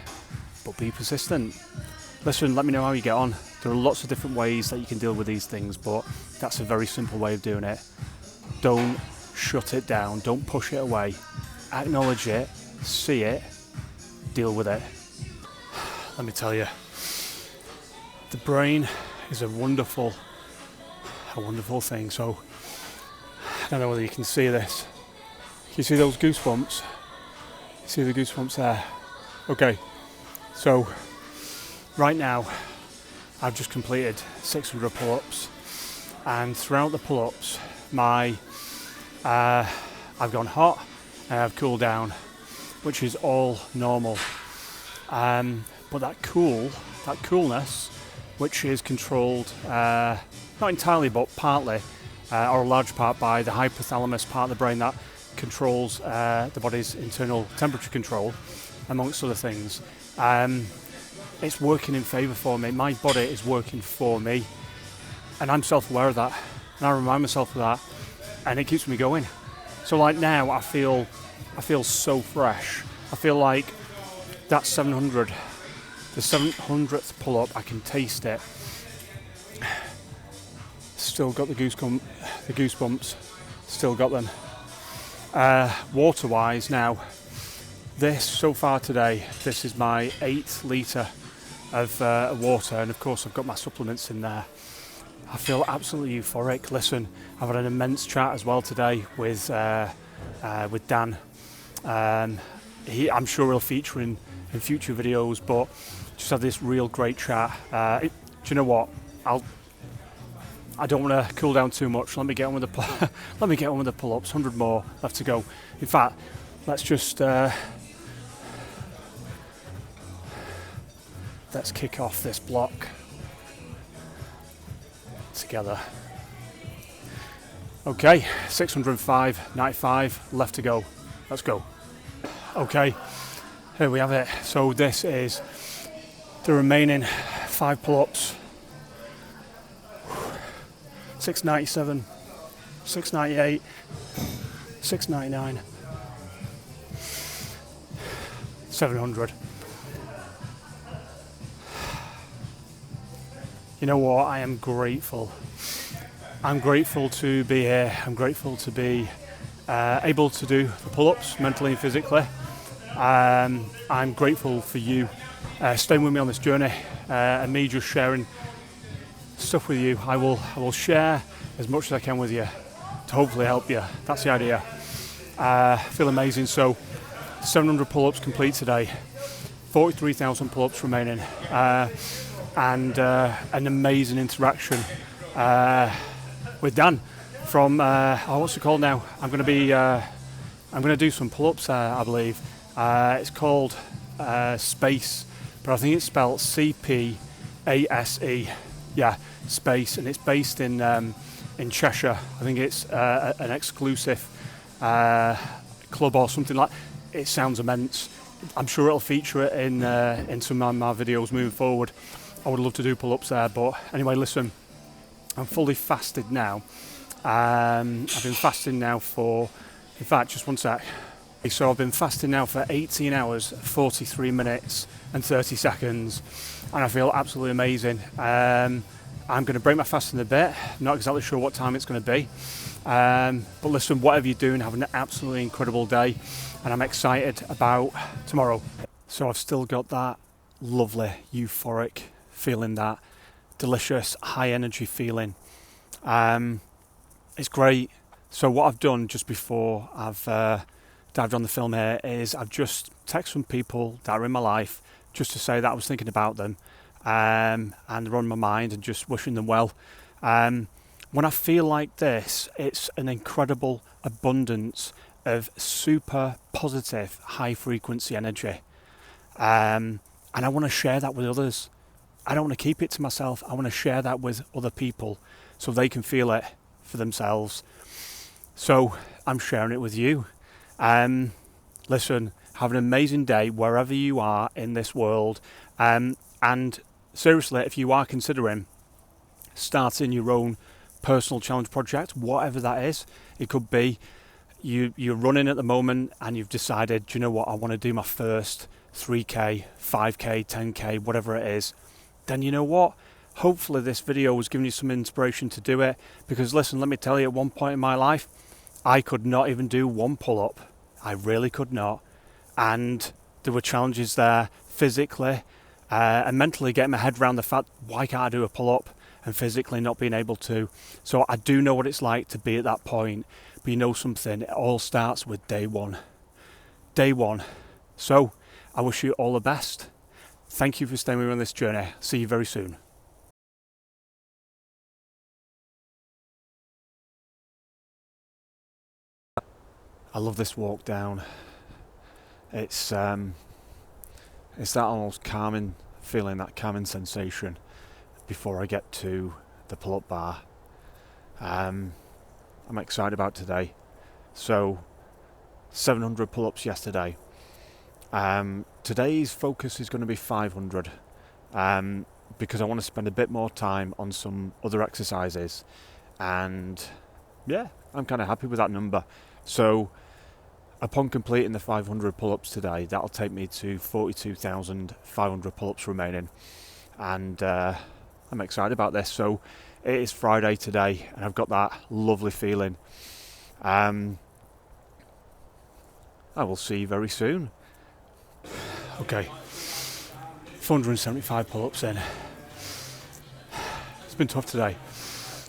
S2: but be persistent. Listen, let me know how you get on. There are lots of different ways that you can deal with these things, but that's a very simple way of doing it. Don't shut it down. Don't push it away. Acknowledge it. See it. Deal with it. Let me tell you, the brain is a wonderful thing. So I don't know whether you can see this. Can you see those goosebumps? See the goosebumps there? Okay, so right now I've just completed 600 pull-ups, and throughout the pull-ups I've gone hot and I've cooled down, which is all normal. But that coolness, which is controlled not entirely but partly or a large part by the hypothalamus part of the brain that controls the body's internal temperature control, amongst other things. It's working in favour for me. My body is working for me, and I'm self-aware of that, and I remind myself of that, and it keeps me going. So like now, I feel so fresh. I feel like that 700 The 700th pull-up, I can taste it. Still got the goosebumps. Still got them. Water-wise now, this so far today, this is my 8th litre of water, and of course I've got my supplements in there. I feel absolutely euphoric. Listen, I've had an immense chat as well today with Dan. I'm sure he'll feature in future videos, but just had this real great chat. Do you know what? I don't want to cool down too much. Let me get on with the let me get on with the pull-ups. 100 more left to go. In fact, let's just let's kick off this block together. Okay, 605, 95 left to go. Let's go. Okay, here we have it. So this is the remaining 5 pull-ups. 697, 698, 699, 700. You know what? I am grateful. I'm grateful to be here. I'm grateful to be able to do the pull-ups mentally and physically. I'm grateful for you staying with me on this journey and me just sharing stuff with you. I will share as much as I can with you to hopefully help you. That's the idea. Feel amazing. So 700 pull-ups complete today, 43,000 pull-ups remaining, and an amazing interaction with Dan from what's it called now? I'm going to do some pull-ups I believe. It's called Space, but I think it's spelled CPASE. Yeah, Space, and it's based in Cheshire. I think it's an exclusive club or something like. It sounds immense. I'm sure it'll feature it in some of my videos moving forward. I would love to do pull-ups there, but anyway, listen. I'm fully fasted now. I've been fasting now for, in fact, just one sec. So I've been fasting now for 18 hours, 43 minutes and 30 seconds, and I feel absolutely amazing. I'm going to break my fast in a bit. Not exactly sure what time it's going to be. But listen, whatever you're doing, have an absolutely incredible day, and I'm excited about tomorrow. So I've still got that lovely, euphoric feeling, that delicious, high energy feeling. It's great. So what I've done just before I've dived on the film here is I've just texted some people that are in my life just to say that I was thinking about them, and they're on my mind, and just wishing them well. When I feel like this, it's an incredible abundance of super positive, high frequency energy. And I want to share that with others. I don't want to keep it to myself. I want to share that with other people so they can feel it for themselves. So I'm sharing it with you. Listen, have an amazing day wherever you are in this world. And seriously, if you are considering starting your own personal challenge project, whatever that is, it could be you're running at the moment and you've decided, do you know what, I want to do my first 3k, 5k, 10k, whatever it is, then you know what, hopefully this video has given you some inspiration to do it. Because listen, let me tell you, at one point in my life, I could not even do one pull-up. I really could not. And there were challenges there physically and mentally, getting my head around the fact, why can't I do a pull-up, and physically not being able to. So I do know what it's like to be at that point. But you know something, it all starts with day one. Day one. So I wish you all the best. Thank you for staying with me on this journey. See you very soon. I love this walk down. It's that almost calming feeling, that calming sensation before I get to the pull-up bar. I'm excited about today. So 700 pull-ups yesterday. Today's focus is going to be 500 because I want to spend a bit more time on some other exercises, and yeah, I'm kind of happy with that number. So Upon completing the 500 pull-ups today, that'll take me to 42,500 pull-ups remaining, and I'm excited about this. So it is Friday today, and I've got that lovely feeling. I will see you very soon. Okay, 475 pull-ups in. It's been tough today.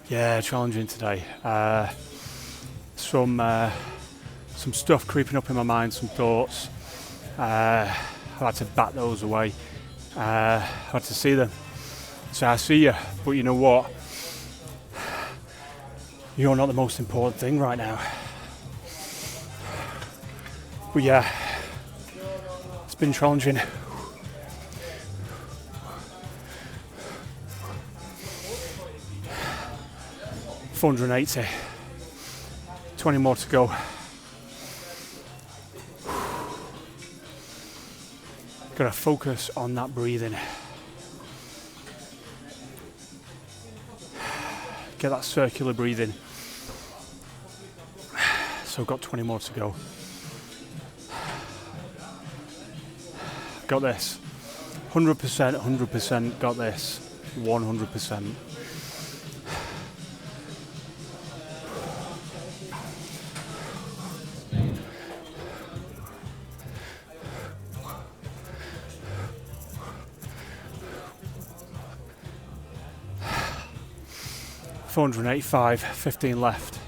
S2: Yeah, challenging today. Some stuff creeping up in my mind, some thoughts. I had to bat those away. I had to see them. So I see you, but you know what? You're not the most important thing right now. But yeah, it's been challenging. $480. 20 more to go. Gotta focus on that breathing. Get that circular breathing. So I've got 20 more to go. Got this. 100%, 100% got this. 100%. $485, 15 left.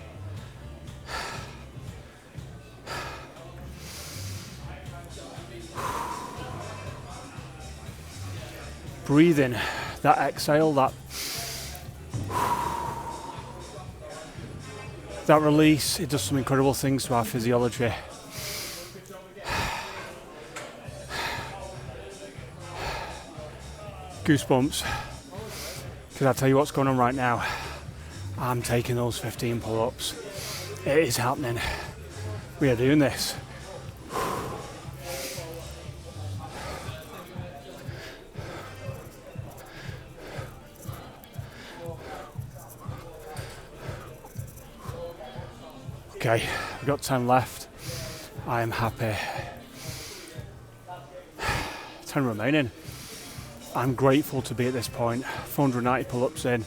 S2: Breathe in, that exhale, that release, it does some incredible things to our physiology. Goosebumps, because I'll tell you what's going on right now. I'm taking those 15 pull-ups. It is happening. We are doing this. Okay, we've got time left. I am happy. 10 remaining. I'm grateful to be at this point. 490 pull-ups in.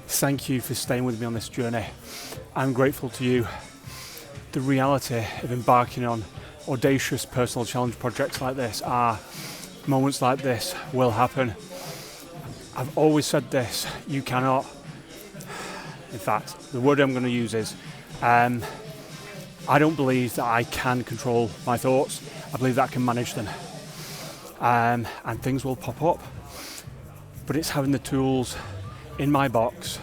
S2: Thank you for staying with me on this journey. I'm grateful to you. The reality of embarking on audacious personal challenge projects like this are moments like this will happen. I've always said this, you cannot, in fact, the word I'm going to use is, I don't believe that I can control my thoughts. I believe that I can manage them. And things will pop up. But it's having the tools in my box,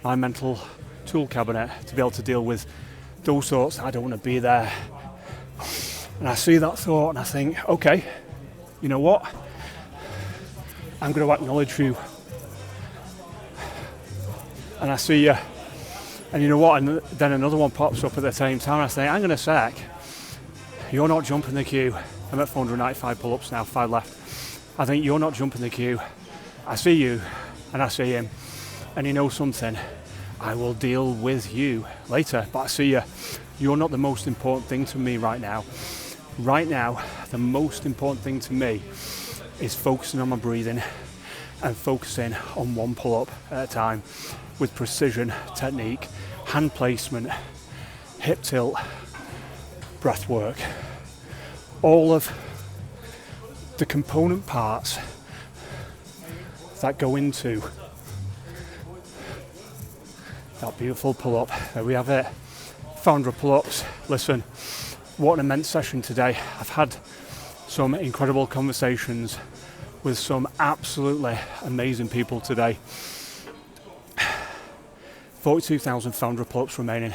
S2: my mental tool cabinet, to be able to deal with those thoughts that I don't want to be there. And I see that thought and I think, okay, you know what? I'm going to acknowledge you. And I see you. And you know what? And then another one pops up at the same time. And I say, hang on a sec. You're not jumping the queue. I'm at 495 pull-ups now, 5 left. I think you're not jumping the queue. I see you and I see him. And you know something? I will deal with you later. But I see you. You're not the most important thing to me right now. Right now, the most important thing to me is focusing on my breathing and focusing on one pull-up at a time with precision, technique, hand placement, hip tilt, breath work. All of the component parts that go into that beautiful pull-up. There we have it. 400 pull-ups. Listen, what an immense session today. I've had some incredible conversations with some absolutely amazing people today. 42,500 pull-ups remaining.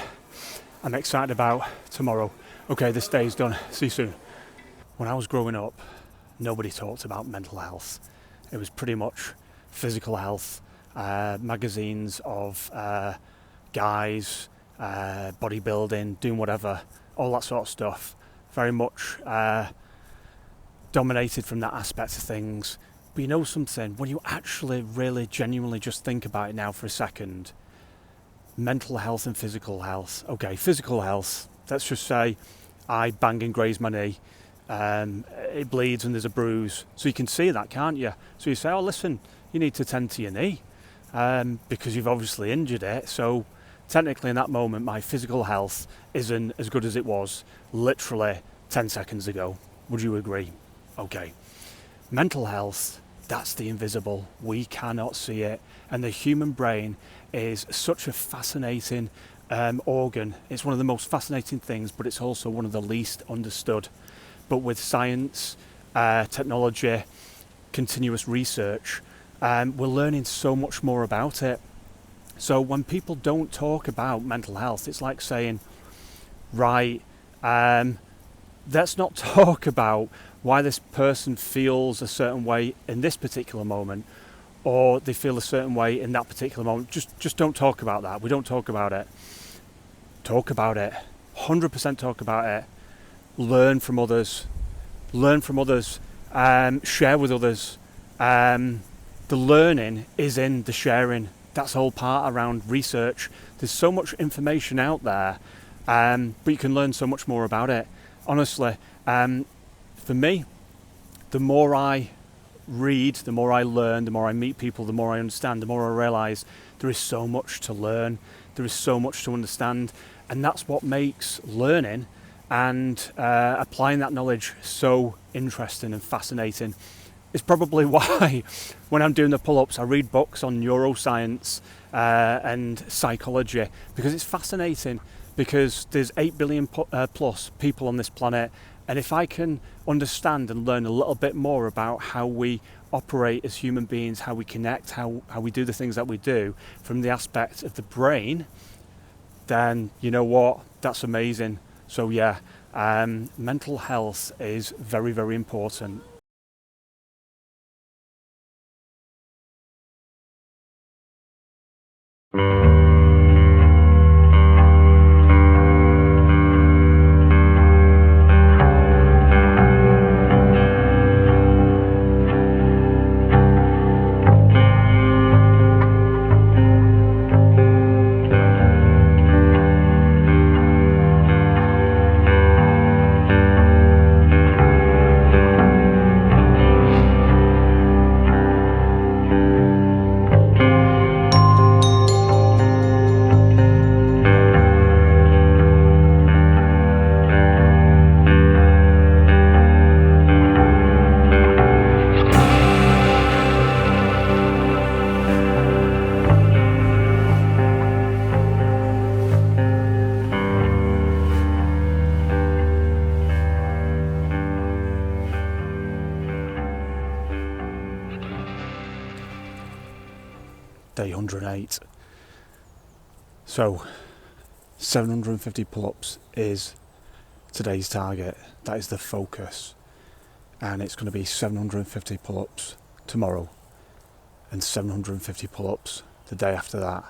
S2: I'm excited about tomorrow. Okay, this day is done. See you soon. When I was growing up, nobody talked about mental health. It was pretty much physical health, magazines of guys, bodybuilding, doing whatever, all that sort of stuff. Very much dominated from that aspect of things. But you know something, when you actually really genuinely just think about it now for a second, mental health and physical health. Okay, physical health, let's just say I bang and graze my knee, it bleeds and there's a bruise. So you can see that, can't you? So you say, oh listen, you need to tend to your knee because you've obviously injured it. So technically in that moment my physical health isn't as good as it was literally 10 seconds ago. Would you agree? Okay. Mental health, that's the invisible. We cannot see it. And the human brain is such a fascinating organ. It's one of the most fascinating things, but it's also one of the least understood. But with science, technology, continuous research, we're learning so much more about it. So when people don't talk about mental health, it's like saying, right, let's not talk about why this person feels a certain way in this particular moment, or they feel a certain way in that particular moment. Just don't talk about that. We don't talk about it. Talk about it. 100% talk about it. Learn from others. Share with others. The learning is in the sharing. That's the whole part around research. There's so much information out there, but you can learn so much more about it. Honestly, for me, the more I read, the more I learn, the more I meet people, the more I understand, the more I realise there is so much to learn, there is so much to understand, and that's what makes learning and applying that knowledge so interesting and fascinating. It's probably why when I'm doing the pull-ups I read books on neuroscience and psychology, because it's fascinating, because there's 8 billion plus people on this planet, and if I can understand and learn a little bit more about how we operate as human beings, how we connect, how we do the things that we do from the aspect of the brain, then you know what, that's amazing. So yeah, mental health is very, very important. Day 108. So 750 pull-ups is today's target. That is the focus, and it's going to be 750 pull-ups tomorrow and 750 pull-ups the day after that,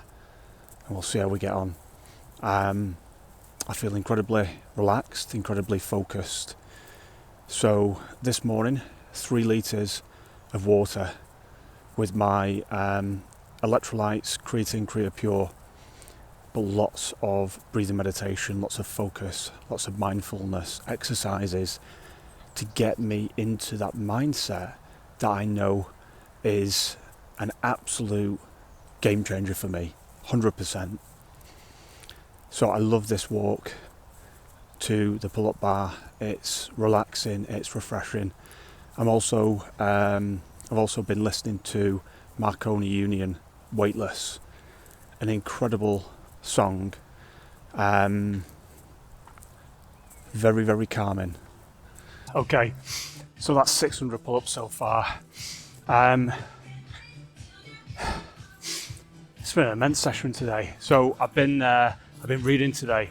S2: and we'll see how we get on. I feel incredibly relaxed, incredibly focused. So this morning, 3 litres of water with my electrolytes, creatine, Create Pure, but lots of breathing meditation, lots of focus, lots of mindfulness exercises to get me into that mindset that I know is an absolute game changer for me, 100%. So I love this walk to the pull-up bar. It's relaxing, it's refreshing. I've also been listening to Marconi Union, Weightless, an incredible song, very, very calming. Okay, so that's 600 pull-ups so far. It's been an immense session today. So I've been reading today.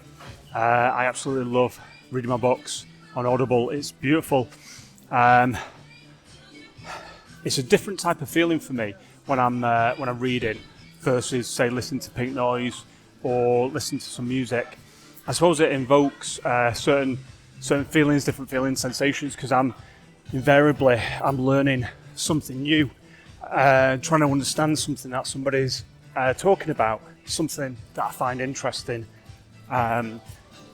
S2: I absolutely love reading my books on Audible. It's beautiful. It's a different type of feeling for me when I'm reading versus, say, listening to pink noise or listening to some music. I suppose it invokes certain feelings, different feelings, sensations, because I'm learning something new, trying to understand something that somebody's talking about something that I find interesting. And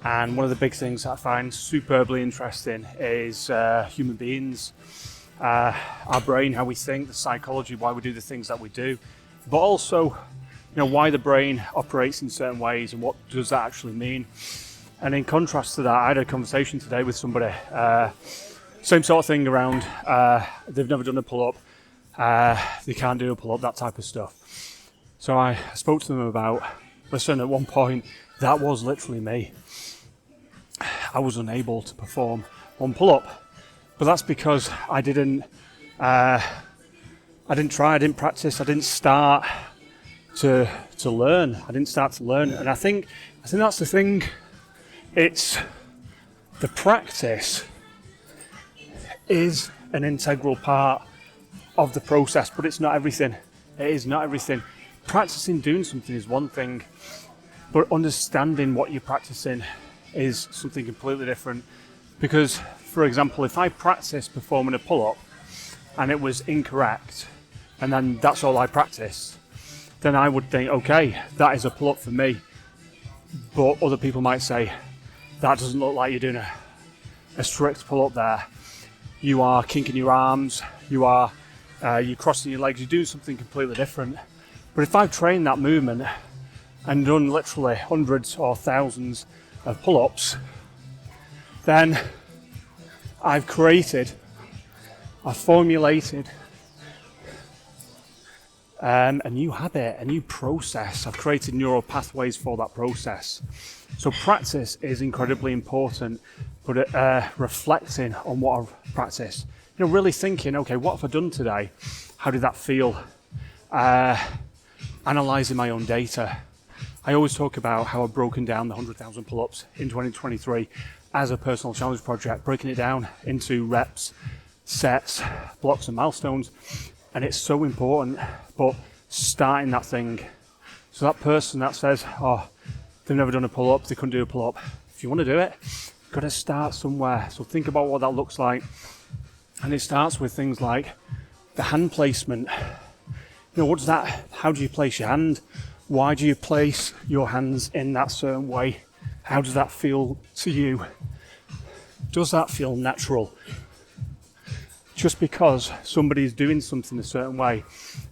S2: one of the big things that I find superbly interesting is human beings, our brain, how we think, the psychology, why we do the things that we do, but also, why the brain operates in certain ways and what does that actually mean. And in contrast to that, I had a conversation today with somebody, same sort of thing around, they've never done a pull-up, they can't do a pull-up, that type of stuff. So I spoke to them about, listen, at one point, that was literally me. I was unable to perform one pull-up, but that's because I didn't try, I didn't practice, I didn't start to learn. And I think that's the thing. It's the practice is an integral part of the process, but it's not everything. It is not everything. Practicing doing something is one thing, but understanding what you're practicing is something completely different. Because, for example, if I practice performing a pull-up and it was incorrect, and then that's all I practiced, then I would think, okay, that is a pull-up for me. But other people might say, that doesn't look like you're doing a strict pull-up there. You are kinking your arms, you're crossing your legs, you're doing something completely different. But if I've trained that movement and done literally hundreds or thousands of pull-ups, then I've formulated a new habit, a new process. I've created neural pathways for that process. So practice is incredibly important, but reflecting on what I've practiced, really thinking, okay, what have I done today? How did that feel? Analysing my own data. I always talk about how I've broken down the 100,000 pull-ups in 2023 as a personal challenge project, breaking it down into reps, sets, blocks and milestones. And it's so important, but starting that thing. So that person that says, oh, they've never done a pull-up, they couldn't do a pull-up. If you want to do it, you've got to start somewhere. So think about what that looks like. And it starts with things like the hand placement. What's that? How do you place your hand? Why do you place your hands in that certain way? How does that feel to you? Does that feel natural? Just because somebody's doing something a certain way,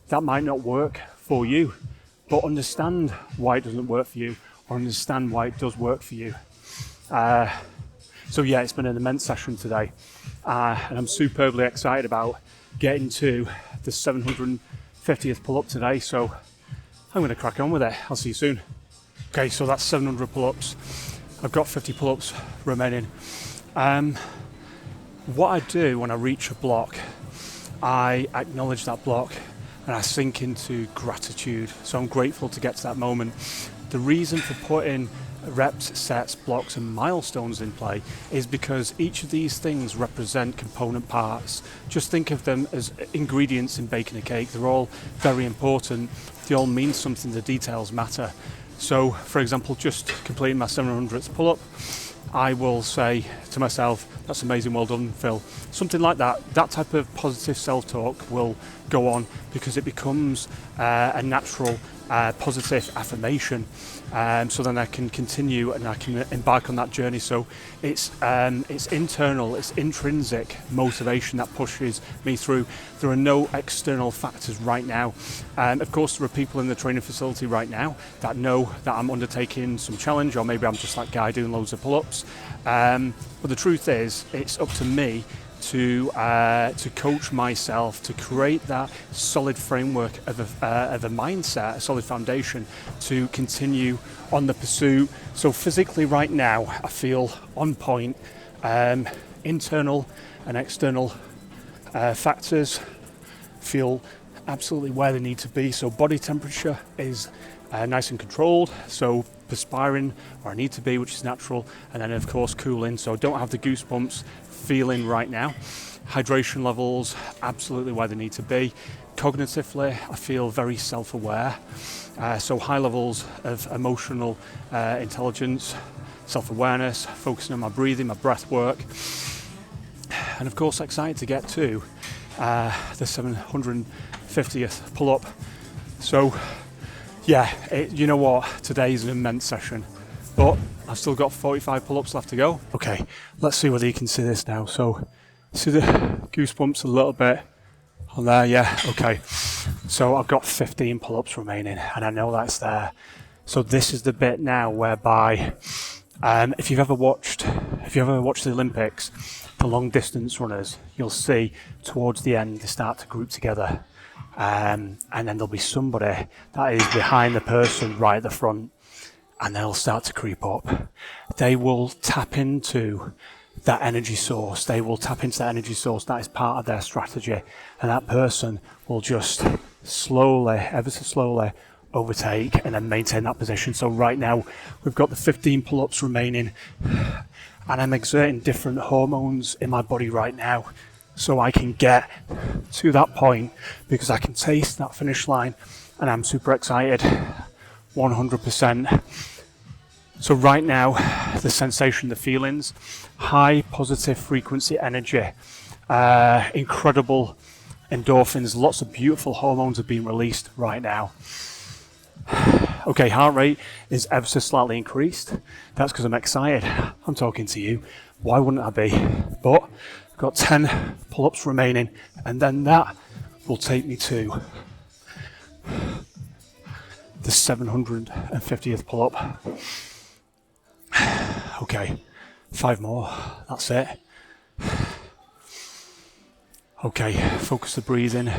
S2: that might not work for you, but understand why it doesn't work for you, or understand why it does work for you. So yeah, it's been an immense session today, and I'm superbly excited about getting to the 750th pull-up today, so I'm going to crack on with it. I'll see you soon. Okay, so that's 700 pull-ups. I've got 50 pull-ups remaining. What I do when I reach a block, I acknowledge that block and I sink into gratitude. So I'm grateful to get to that moment. The reason for putting reps, sets, blocks and milestones in play is because each of these things represent component parts. Just think of them as ingredients in baking a cake. They're all very important. They all mean something. The details matter. So, for example, just completing my 700th pull-up, I will say to myself, that's amazing, well done, Phil. Something like that. That type of positive self-talk will go on because it becomes a natural positive affirmation. So then I can continue and I can embark on that journey. So it's internal, it's intrinsic motivation that pushes me through. There are no external factors right now. Of course, there are people in the training facility right now that know that I'm undertaking some challenge, or maybe I'm just that guy doing loads of pull-ups. But the truth is, it's up to me to coach myself to create that solid framework of a mindset, a solid foundation to continue on the pursuit. So physically right now, I feel on point. Internal and external factors feel absolutely where they need to be. So body temperature is nice and controlled. So perspiring where I need to be, which is natural. And then of course cooling. So don't have the goosebumps feeling right now. Hydration levels absolutely where they need to be. Cognitively, I feel very self-aware. So high levels of emotional intelligence, self-awareness, focusing on my breathing, my breath work. And of course excited to get to the 750th pull-up. So Yeah, you know what? Today's an immense session, but I've still got 45 pull-ups left to go. Okay, let's see whether you can see this now. So, see the goosebumps a little bit on there? Yeah, okay. So I've got 15 pull-ups remaining, and I know that's there. So this is the bit now whereby, if you've ever watched the Olympics, the long distance runners, you'll see towards the end they start to group together. And then there'll be somebody that is behind the person right at the front, and they'll start to creep up. They will tap into that energy source. That is part of their strategy, and that person will just slowly, ever so slowly, overtake and then maintain that position. So right now we've got the 15 pull-ups remaining, and I'm exerting different hormones in my body right now so I can get to that point, because I can taste that finish line and I'm super excited. 100%. So right now, the sensation, the feelings, high positive frequency energy, incredible endorphins, lots of beautiful hormones are being released right now. Okay, heart rate is ever so slightly increased. That's because I'm excited. I'm talking to you. Why wouldn't I be? But I've got 10 pull-ups remaining, and then that will take me to the 750th pull-up. Okay, 5 more. That's it. Okay, focus the breathing,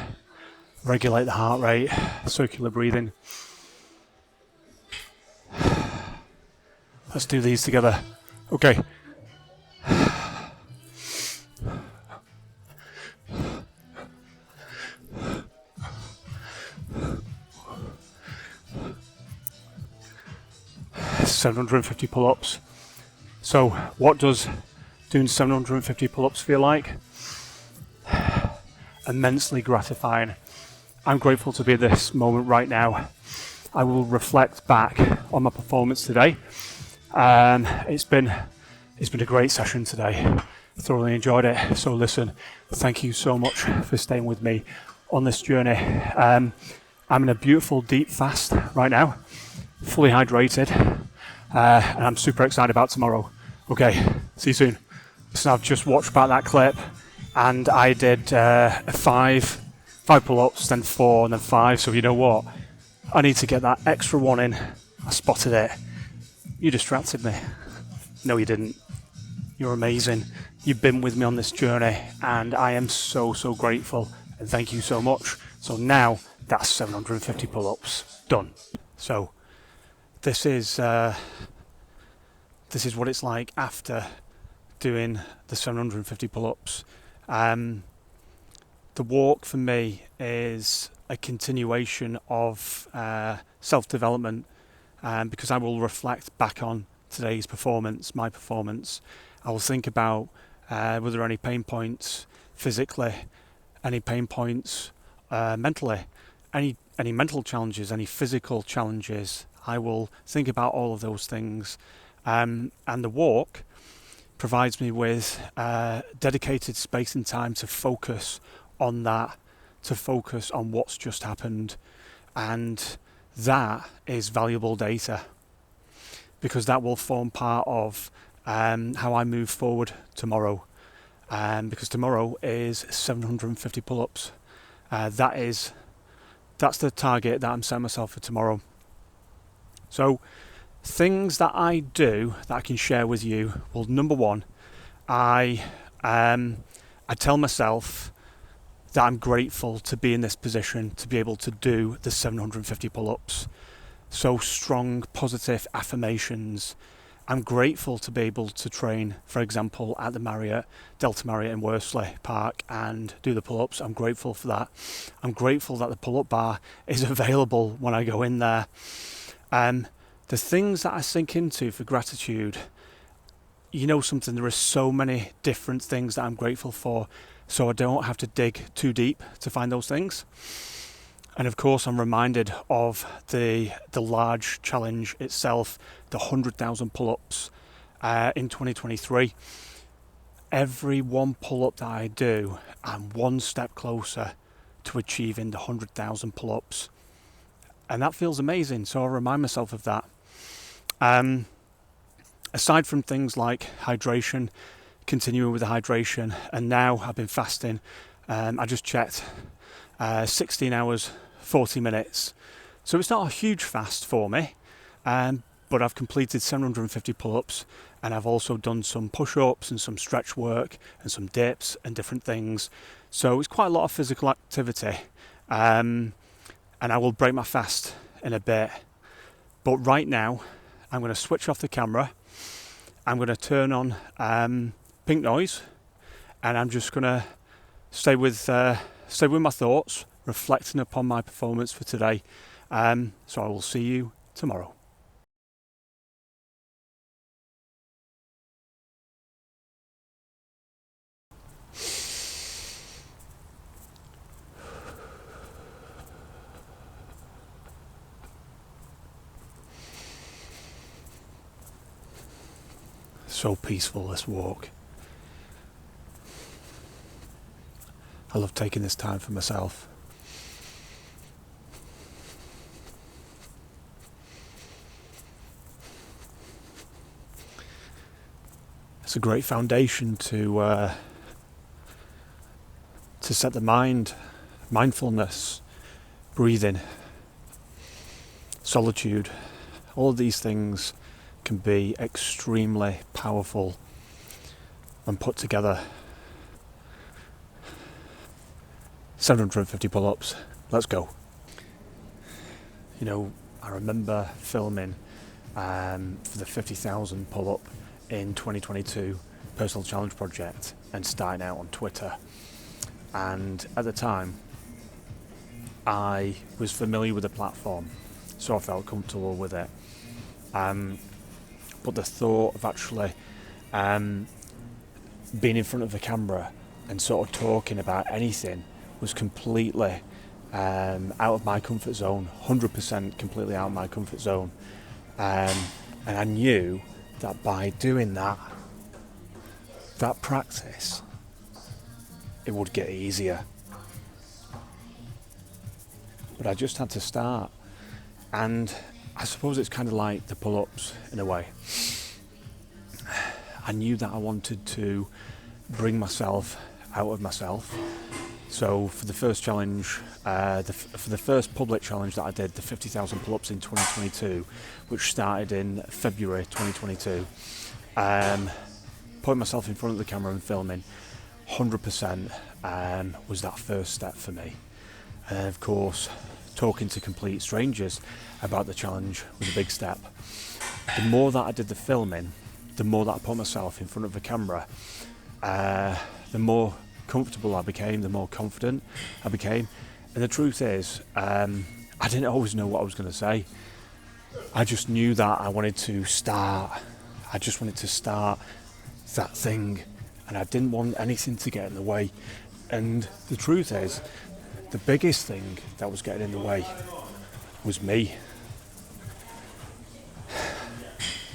S2: regulate the heart rate, circular breathing. Let's do these together. Okay. $750 pull-ups. So what does doing 750 pull-ups feel like? Immensely gratifying. I'm grateful to be at this moment right now. I will reflect back on my performance today. It's been a great session today. Thoroughly enjoyed it. So listen, thank you so much for staying with me on this journey. I'm in a beautiful deep fast right now, fully hydrated, and I'm super excited about tomorrow. Okay, see you soon. So I've just watched back that clip, and I did 5 pull-ups, then 4, and then 5. So you know what? I need to get that extra one in. I spotted it. You distracted me. No, you didn't. You're amazing. You've been with me on this journey, and I am so, so grateful. And thank you so much. So now that's 750 pull-ups done. So this is what it's like after doing the 750 pull-ups. The walk for me is a continuation of self-development, because I will reflect back on today's performance, my performance. I will think about were there any pain points physically, any pain points mentally, any mental challenges, any physical challenges. I will think about all of those things, and the walk provides me with dedicated space and time to focus on that, to focus on what's just happened, and that is valuable data, because that will form part of how I move forward tomorrow, because tomorrow is 750 pull-ups. That's the target that I'm setting myself for tomorrow. So things that I do that I can share with you. Well, number one, I tell myself that I'm grateful to be in this position, to be able to do the 750 pull-ups. So strong, positive affirmations. I'm grateful to be able to train, for example, at the Delta Marriott in Worsley Park and do the pull-ups. I'm grateful for that. I'm grateful that the pull-up bar is available when I go in there. The things that I sink into for gratitude, you know something, there are so many different things that I'm grateful for, so I don't have to dig too deep to find those things. And of course, I'm reminded of the large challenge itself, the 100,000 pull-ups in 2023. Every one pull-up that I do, I'm one step closer to achieving the 100,000 pull-ups. And that feels amazing, so I'll remind myself of that. Aside from things like hydration, continuing with the hydration, and now I've been fasting. I just checked, 16 hours, 40 minutes. So it's not a huge fast for me, but I've completed 750 pull-ups, and I've also done some push-ups and some stretch work and some dips and different things. So it's quite a lot of physical activity, and I will break my fast in a bit. But right now, I'm going to switch off the camera. I'm going to turn on pink noise, and I'm just going to stay with my thoughts, reflecting upon my performance for today. So I will see you tomorrow. So peaceful, this walk. I love taking this time for myself. It's a great foundation to set the mind, mindfulness, breathing, solitude. All of these things can be extremely powerful when put together. 750 pull-ups, let's go. You know, I remember filming for the 50,000 pull-up in 2022 personal challenge project and starting out on Twitter. And at the time, I was familiar with the platform, so I felt comfortable with it. But the thought of actually being in front of the camera and sort of talking about anything was completely out of my comfort zone, 100% completely out of my comfort zone. And I knew that by doing that practice, it would get easier. But I just had to start. And I suppose it's kind of like the pull-ups in a way. I knew that I wanted to bring myself out of myself. So for the first challenge, for the first public challenge that I did, the 50,000 pull-ups in 2022, which started in February 2022, putting myself in front of the camera and filming, 100% was that first step for me. And of course, talking to complete strangers about the challenge was a big step. The more that I did the filming, the more that I put myself in front of the camera, the more comfortable I became, the more confident I became. And the truth is, I didn't always know what I was going to say. I just knew that I wanted to start. I just wanted to start that thing, and I didn't want anything to get in the way. And the truth is, the biggest thing that was getting in the way was me.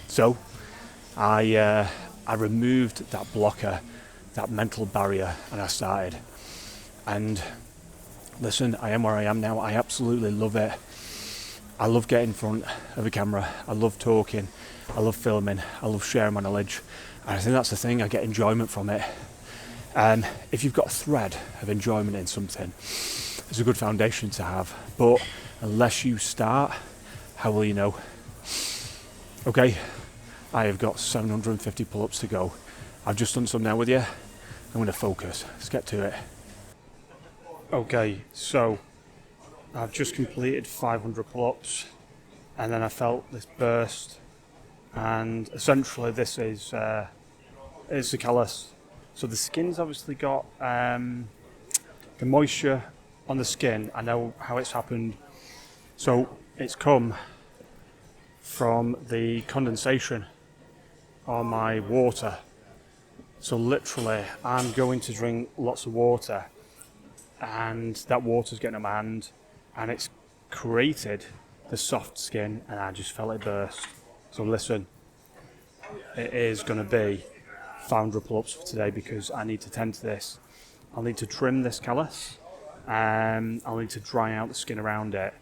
S2: So I removed that blocker, that mental barrier, and I started. And listen, I am where I am now. I absolutely love it. I love getting in front of a camera. I love talking. I love filming. I love sharing my knowledge. And I think that's the thing, I get enjoyment from it. And if you've got a thread of enjoyment in something, it's a good foundation to have. But unless you start, how will you know? Okay, I have got 750 pull-ups to go. I've just done some now with you. I'm going to focus. Let's get to it. Okay, so I've just completed 500 pull-ups, and then I felt this burst, and essentially this is the callus. So the skin's obviously got the moisture on the skin. I know how it's happened. So it's come from the condensation on my water. So literally, I'm going to drink lots of water, and that water's getting on my hand, and it's created the soft skin, and I just felt it burst. So listen, it is going to be 500 pull-ups for today because I need to tend to this. I'll need to trim this callus, I'll need to dry out the skin around it,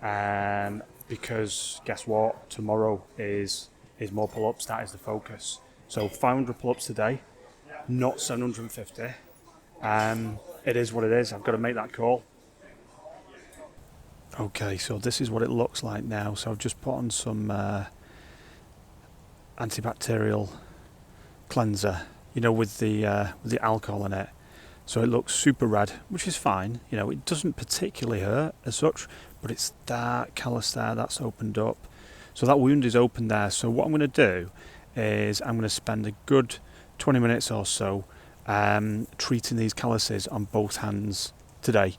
S2: because guess what? Tomorrow is more pull-ups. That is the focus. So 500 pull-ups today, not 750. It is what it is. I've got to make that call. Okay, so this is what it looks like now. So I've just put on some antibacterial cleanser, with the alcohol in it. So it looks super red, which is fine. It doesn't particularly hurt as such, but it's that callus there that's opened up. So that wound is open there. So what I'm going to do is I'm going to spend a good 20 minutes or so treating these calluses on both hands today.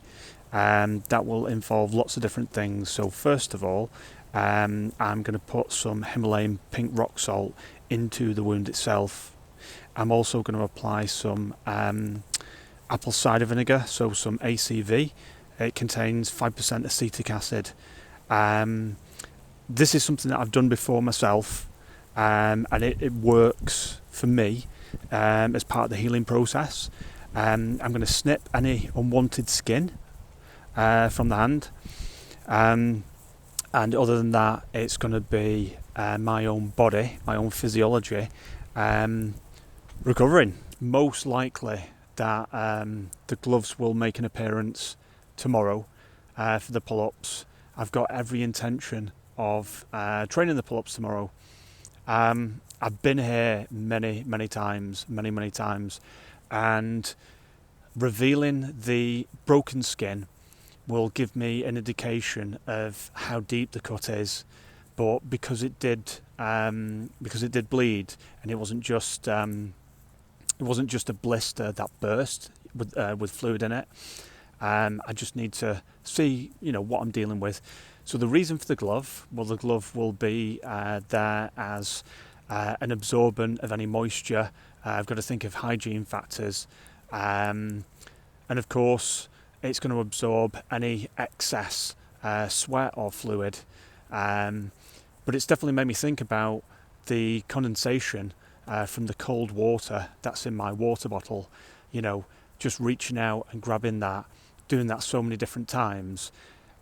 S2: That will involve lots of different things. So first of all, I'm going to put some Himalayan pink rock salt into the wound itself. I'm also going to apply some apple cider vinegar, so some ACV. It contains 5% acetic acid. This is something that I've done before myself, and it works for me as part of the healing process. I'm going to snip any unwanted skin from the hand, and other than that, it's going to be my own body, my own physiology recovering. Most likely that the gloves will make an appearance tomorrow for the pull-ups. I've got every intention of training the pull-ups tomorrow. I've been here many times, and revealing the broken skin will give me an indication of how deep the cut is. But because it did bleed, and it wasn't just a blister that burst with fluid in it. I just need to see, what I'm dealing with. So the reason for the glove, well, the glove will be there as an absorbent of any moisture. I've got to think of hygiene factors, and of course, it's going to absorb any excess sweat or fluid. But it's definitely made me think about the condensation from the cold water that's in my water bottle. Just reaching out and grabbing that, doing that so many different times,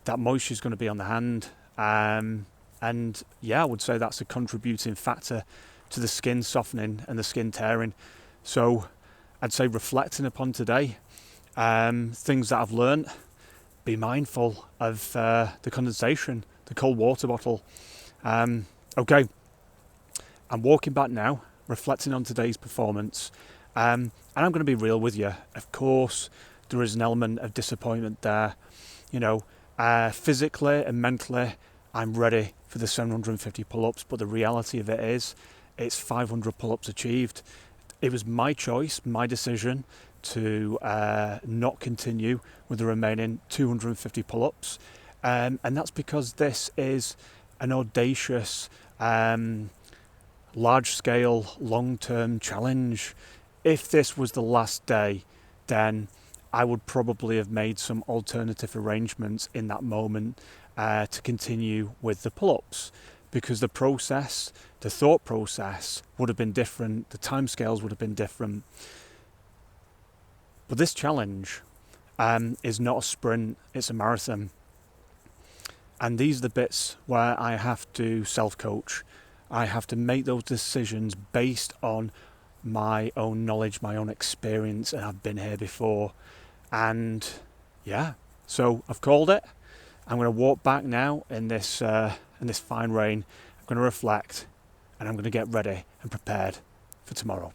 S2: that moisture is going to be on the hand. And yeah, I would say that's a contributing factor to the skin softening and the skin tearing. So I'd say reflecting upon today, things that I've learnt, be mindful of the condensation, the cold water bottle. Okay, I'm walking back now, reflecting on today's performance, and I'm going to be real with you. Of course, there is an element of disappointment there. Physically and mentally, I'm ready for the 750 pull-ups, but the reality of it is, it's 500 pull-ups achieved. It was my choice, my decision to not continue with the remaining 250 pull-ups, and that's because this is an audacious, large-scale, long-term challenge. If this was the last day, then I would probably have made some alternative arrangements in that moment to continue with the pull-ups, because the process, the thought process would have been different, the timescales would have been different. But this challenge is not a sprint, it's a marathon. And these are the bits where I have to self-coach. I have to make those decisions based on my own knowledge, my own experience, and I've been here before. And yeah, so I've called it. I'm going to walk back now in this fine rain. I'm going to reflect, and I'm going to get ready and prepared for tomorrow.